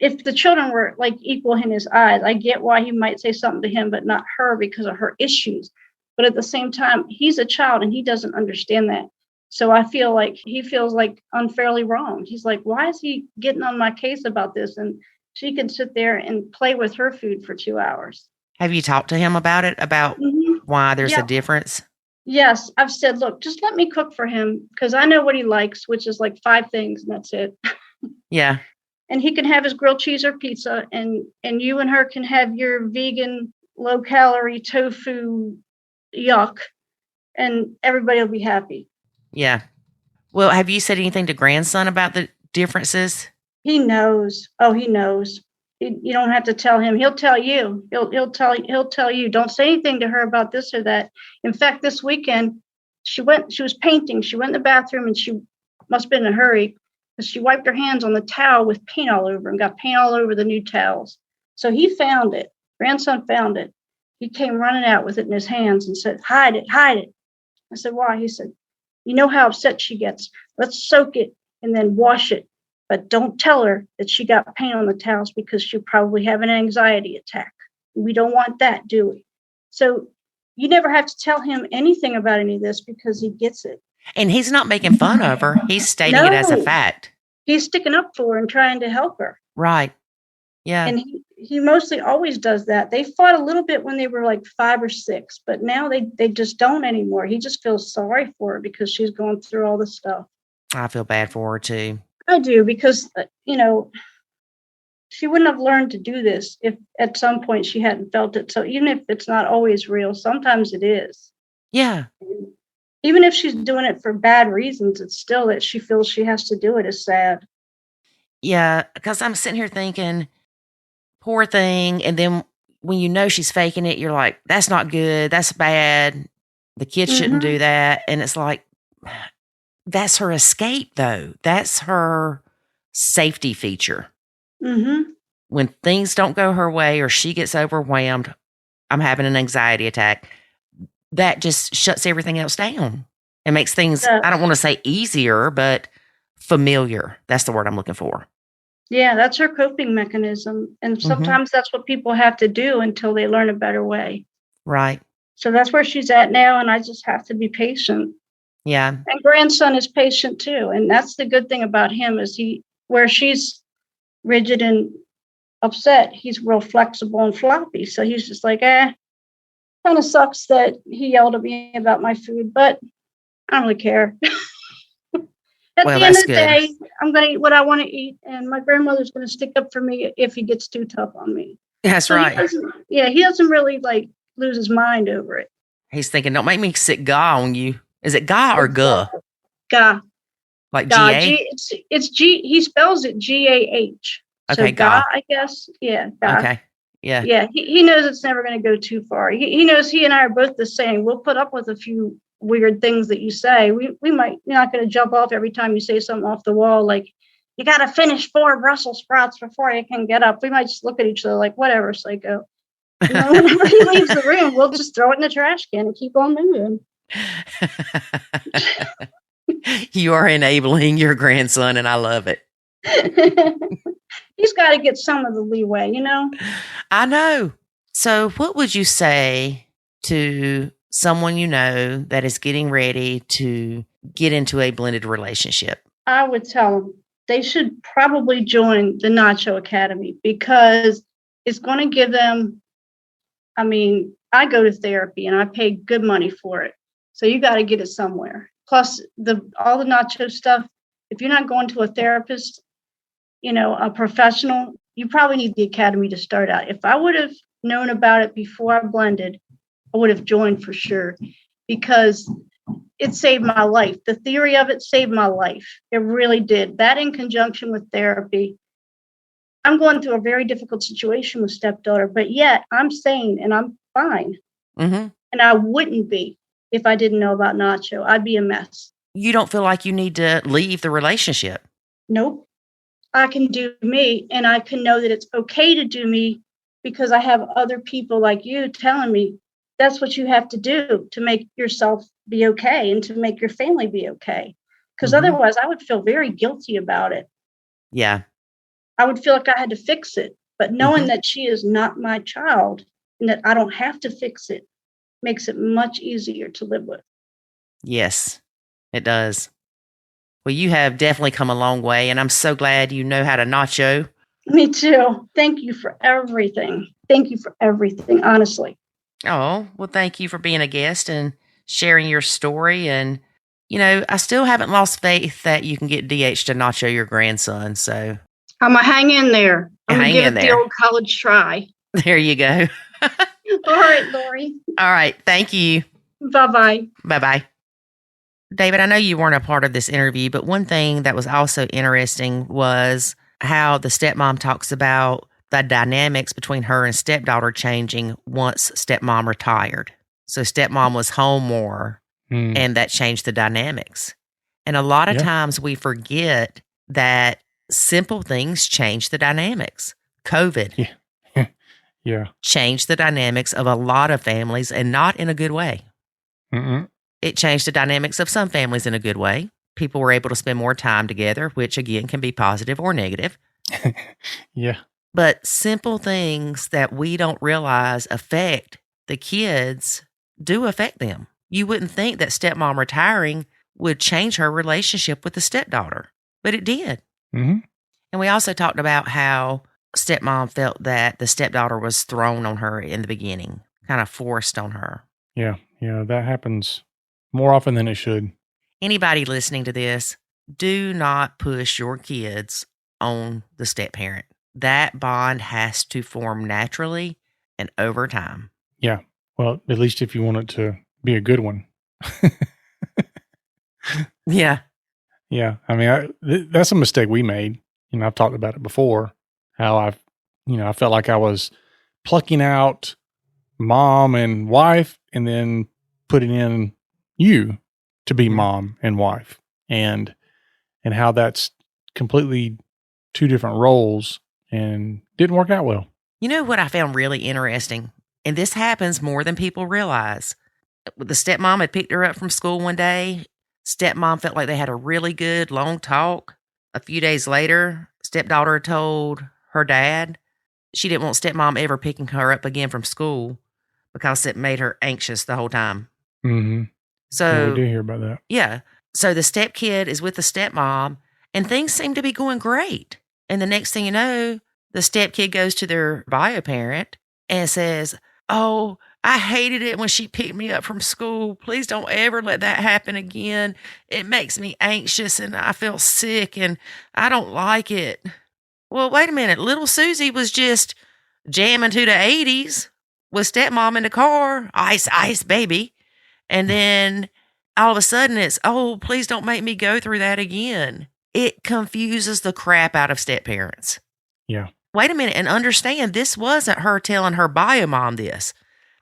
S2: if the children were like equal in his eyes, I get why he might say something to him, but not her because of her issues. But at the same time, he's a child and he doesn't understand that. So I feel like he feels like unfairly wrong. He's like, why is he getting on my case about this? And she can sit there and play with her food for 2 hours. Have you talked to him about it, about why there's a difference? Yes. I've said, look, just let me cook for him because I know what he likes, which is like 5 things and that's it. Yeah. And he can have his grilled cheese or pizza and you and her can have your vegan, low calorie tofu yuck and everybody will be happy. Yeah. Well, have you said anything to grandson about the differences? He knows. Oh, he knows. You don't have to tell him. He'll tell you. He'll tell you. Don't say anything to her about this or that. In fact, this weekend she was painting. She went in the bathroom and she must have been in a hurry because she wiped her hands on the towel with paint all over and got paint all over the new towels. So he found it. Grandson found it. He came running out with it in his hands and said, hide it, hide it. I said, why? He said, you know how upset she gets. Let's soak it and then wash it. But don't tell her that she got paint on the towels because she'll probably have an anxiety attack. We don't want that, do we? So you never have to tell him anything about any of this because he gets it. And he's not making fun of her. He's stating it as a fact. He's sticking up for her and trying to help her. Right. Yeah. And he mostly always does that. They fought a little bit when they were like 5 or 6, but now they just don't anymore. He just feels sorry for her because she's going through all this stuff. I feel bad for her too. I do because, she wouldn't have learned to do this if at some point she hadn't felt it. So even if it's not always real, sometimes it is. Yeah. Even if she's doing it for bad reasons, it's still that she feels she has to do it is sad. Yeah, because I'm sitting here thinking, poor thing. And then when she's faking it, you're like, that's not good. That's bad. The kid shouldn't do that. And it's like, that's her escape, though. That's her safety feature. Mm-hmm. When things don't go her way or she gets overwhelmed, I'm having an anxiety attack. That just shuts everything else down. It makes things, I don't want to say easier, but familiar. That's the word I'm looking for. Yeah, that's her coping mechanism. And sometimes that's what people have to do until they learn a better way. Right. So that's where she's at now, and I just have to be patient.
S1: Yeah.
S2: And grandson is patient too. And that's the good thing about him is where she's rigid and upset, he's real flexible and floppy. So he's just like, kind of sucks that he yelled at me about my food, but I don't really care. At the end of the day, I'm going to eat what I want to eat, and my grandmother's going to stick up for me if he gets too tough on me.
S1: That's so right.
S2: He doesn't really like lose his mind over it.
S1: He's thinking, don't make me sick Ga on you. Is it Ga or Ga?
S2: Ga.
S1: Like
S2: Ga.
S1: G-A?
S2: It's G. He spells it G-A-H.
S1: Okay,
S2: so Ga, I guess. Yeah, Ga.
S1: Okay. Yeah.
S2: Yeah, he knows it's never going to go too far. He knows he and I are both the same. We'll put up with a few weird things that you say. We might, you're not going to jump off every time you say something off the wall, like, you got to finish 4 Brussels sprouts before you can get up. We might just look at each other like, whatever, psycho. Whenever he leaves the room, we'll just throw it in the trash can and keep on moving.
S1: You are enabling your grandson, and I love it.
S2: He's got to get some of the leeway,
S1: I know. So what would you say to someone that is getting ready to get into a blended relationship?
S2: I would tell them they should probably join the Nacho Academy because it's going to give them, I go to therapy and I pay good money for it. So you got to get it somewhere. Plus all the Nacho stuff, if you're not going to a therapist, a professional, you probably need the academy to start out. If I would have known about it before I blended, I would have joined for sure because it saved my life. The theory of it saved my life. It really did. That in conjunction with therapy. I'm going through a very difficult situation with stepdaughter, but yet I'm sane and I'm fine.
S1: Mm-hmm.
S2: And I wouldn't be if I didn't know about Nacho. I'd be a mess.
S1: You don't feel like you need to leave the relationship?
S2: Nope. I can do me, and I can know that it's okay to do me because I have other people like you telling me that's what you have to do to make yourself be okay and to make your family be okay. Because otherwise I would feel very guilty about it.
S1: Yeah.
S2: I would feel like I had to fix it. But knowing that she is not my child and that I don't have to fix it makes it much easier to live with.
S1: Yes, it does. Well, you have definitely come a long way, and I'm so glad you know how to nacho.
S2: Me too. Thank you for everything. Thank you for everything, honestly.
S1: Oh, well, thank you for being a guest and sharing your story. And, I still haven't lost faith that you can get DH to nacho your grandson. So
S2: I'm going to hang in there. I'm going to give it
S1: there.
S2: The old college try.
S1: There you go.
S2: All right, Lori.
S1: All right. Thank you.
S2: Bye-bye.
S1: Bye-bye. David, I know you weren't a part of this interview, but one thing that was also interesting was how the stepmom talks about the dynamics between her and stepdaughter changing once stepmom retired. So stepmom was home more, and that changed the dynamics. And a lot of times we forget that simple things change the dynamics. COVID changed the dynamics of a lot of families, and not in a good way.
S4: Mm-mm.
S1: It changed the dynamics of some families in a good way. People were able to spend more time together, which again can be positive or negative.
S4: Yeah.
S1: But simple things that we don't realize affect the kids do affect them. You wouldn't think that stepmom retiring would change her relationship with the stepdaughter, but it did.
S4: Mm-hmm.
S1: And we also talked about how stepmom felt that the stepdaughter was thrown on her in the beginning, kind of forced on her.
S4: Yeah. Yeah. That happens more often than it should.
S1: Anybody listening to this, do not push your kids on the step-parent. That bond has to form naturally and over time.
S4: Yeah. Well, at least if you want it to be a good one.
S1: Yeah.
S4: Yeah. That's a mistake we made. I've talked about it before, how I felt like I was plucking out mom and wife and then putting in you to be mom and wife, and how that's completely two different roles and didn't work out well.
S1: You know what I found really interesting? And this happens more than people realize. The stepmom had picked her up from school one day. Stepmom felt like they had a really good long talk. A few days later, stepdaughter told her dad she didn't want stepmom ever picking her up again from school because it made her anxious the whole time.
S4: Mm-hmm.
S1: So
S4: yeah, we do hear about that.
S1: Yeah. So the stepkid is with the stepmom, and things seem to be going great. And the next thing you know, the stepkid goes to their bio parent and says, "Oh, I hated it when she picked me up from school. Please don't ever let that happen again. It makes me anxious and I feel sick and I don't like it." Well, wait a minute. Little Susie was just jamming to the 80s with stepmom in the car. Ice, ice, baby. And then all of a sudden it's, "Oh, please don't make me go through that again." It confuses the crap out of step-parents.
S4: Yeah.
S1: Wait a minute and understand, this wasn't her telling her bio mom this.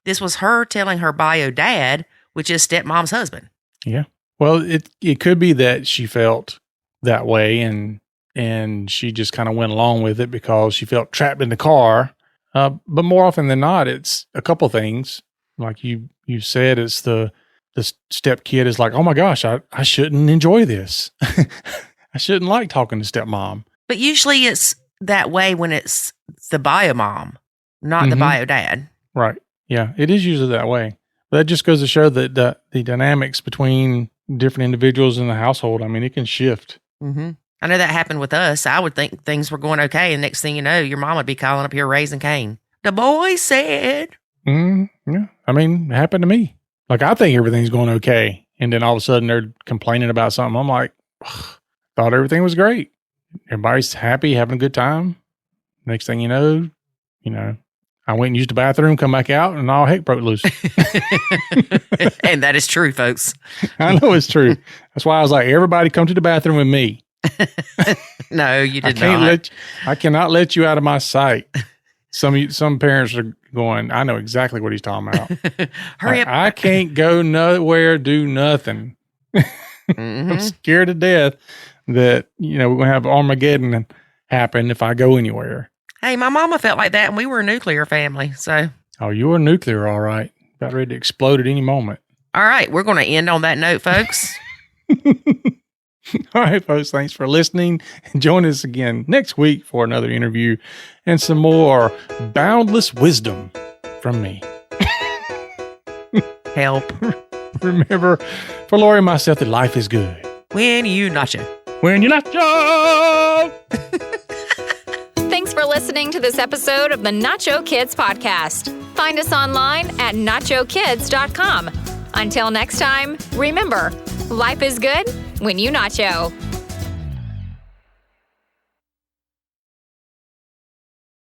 S1: This was her telling her bio dad, which is stepmom's husband.
S4: Yeah. Well, it could be that she felt that way and she just kind of went along with it because she felt trapped in the car. But more often than not, it's a couple things. Like you said, it's the stepkid is like, "Oh my gosh, I shouldn't enjoy this. I shouldn't like talking to stepmom."
S1: But usually it's that way when it's the bio mom, not the bio dad.
S4: Right. Yeah, it is usually that way. But that just goes to show that the dynamics between different individuals in the household, I mean, it can shift.
S1: Mm-hmm. I know that happened with us. I would think things were going okay, and next thing you know, your mom would be calling up here raising Cain. "The boy said."
S4: Yeah. I mean, it happened to me. Like, I think everything's going okay. And then all of a sudden they're complaining about something. I'm like, thought everything was great. Everybody's happy, having a good time. Next thing you know, I went and used the bathroom, come back out, and all heck broke loose.
S1: And that is true, folks.
S4: I know it's true. That's why I was like, everybody come to the bathroom with me.
S1: No, you did not.
S4: I cannot let you out of my sight. Some parents are going, "I know exactly what he's talking about."
S1: Hurry up.
S4: I can't go nowhere, do nothing. I'm scared to death that, we're going to have Armageddon happen if I go anywhere.
S1: Hey, my mama felt like that, and we were a nuclear family, so.
S4: Oh, you were nuclear, all right. About ready to explode at any moment.
S1: All right, we're going to end on that note, folks.
S4: All right, folks, thanks for listening. And join us again next week for another interview and some more boundless wisdom from me.
S1: Help.
S4: Remember, for Lori and myself, that life is good.
S1: When you nacho.
S4: When you nacho!
S3: Thanks for listening to this episode of the Nacho Kids Podcast. Find us online at nachokids.com. Until next time, remember, life is good when you nacho.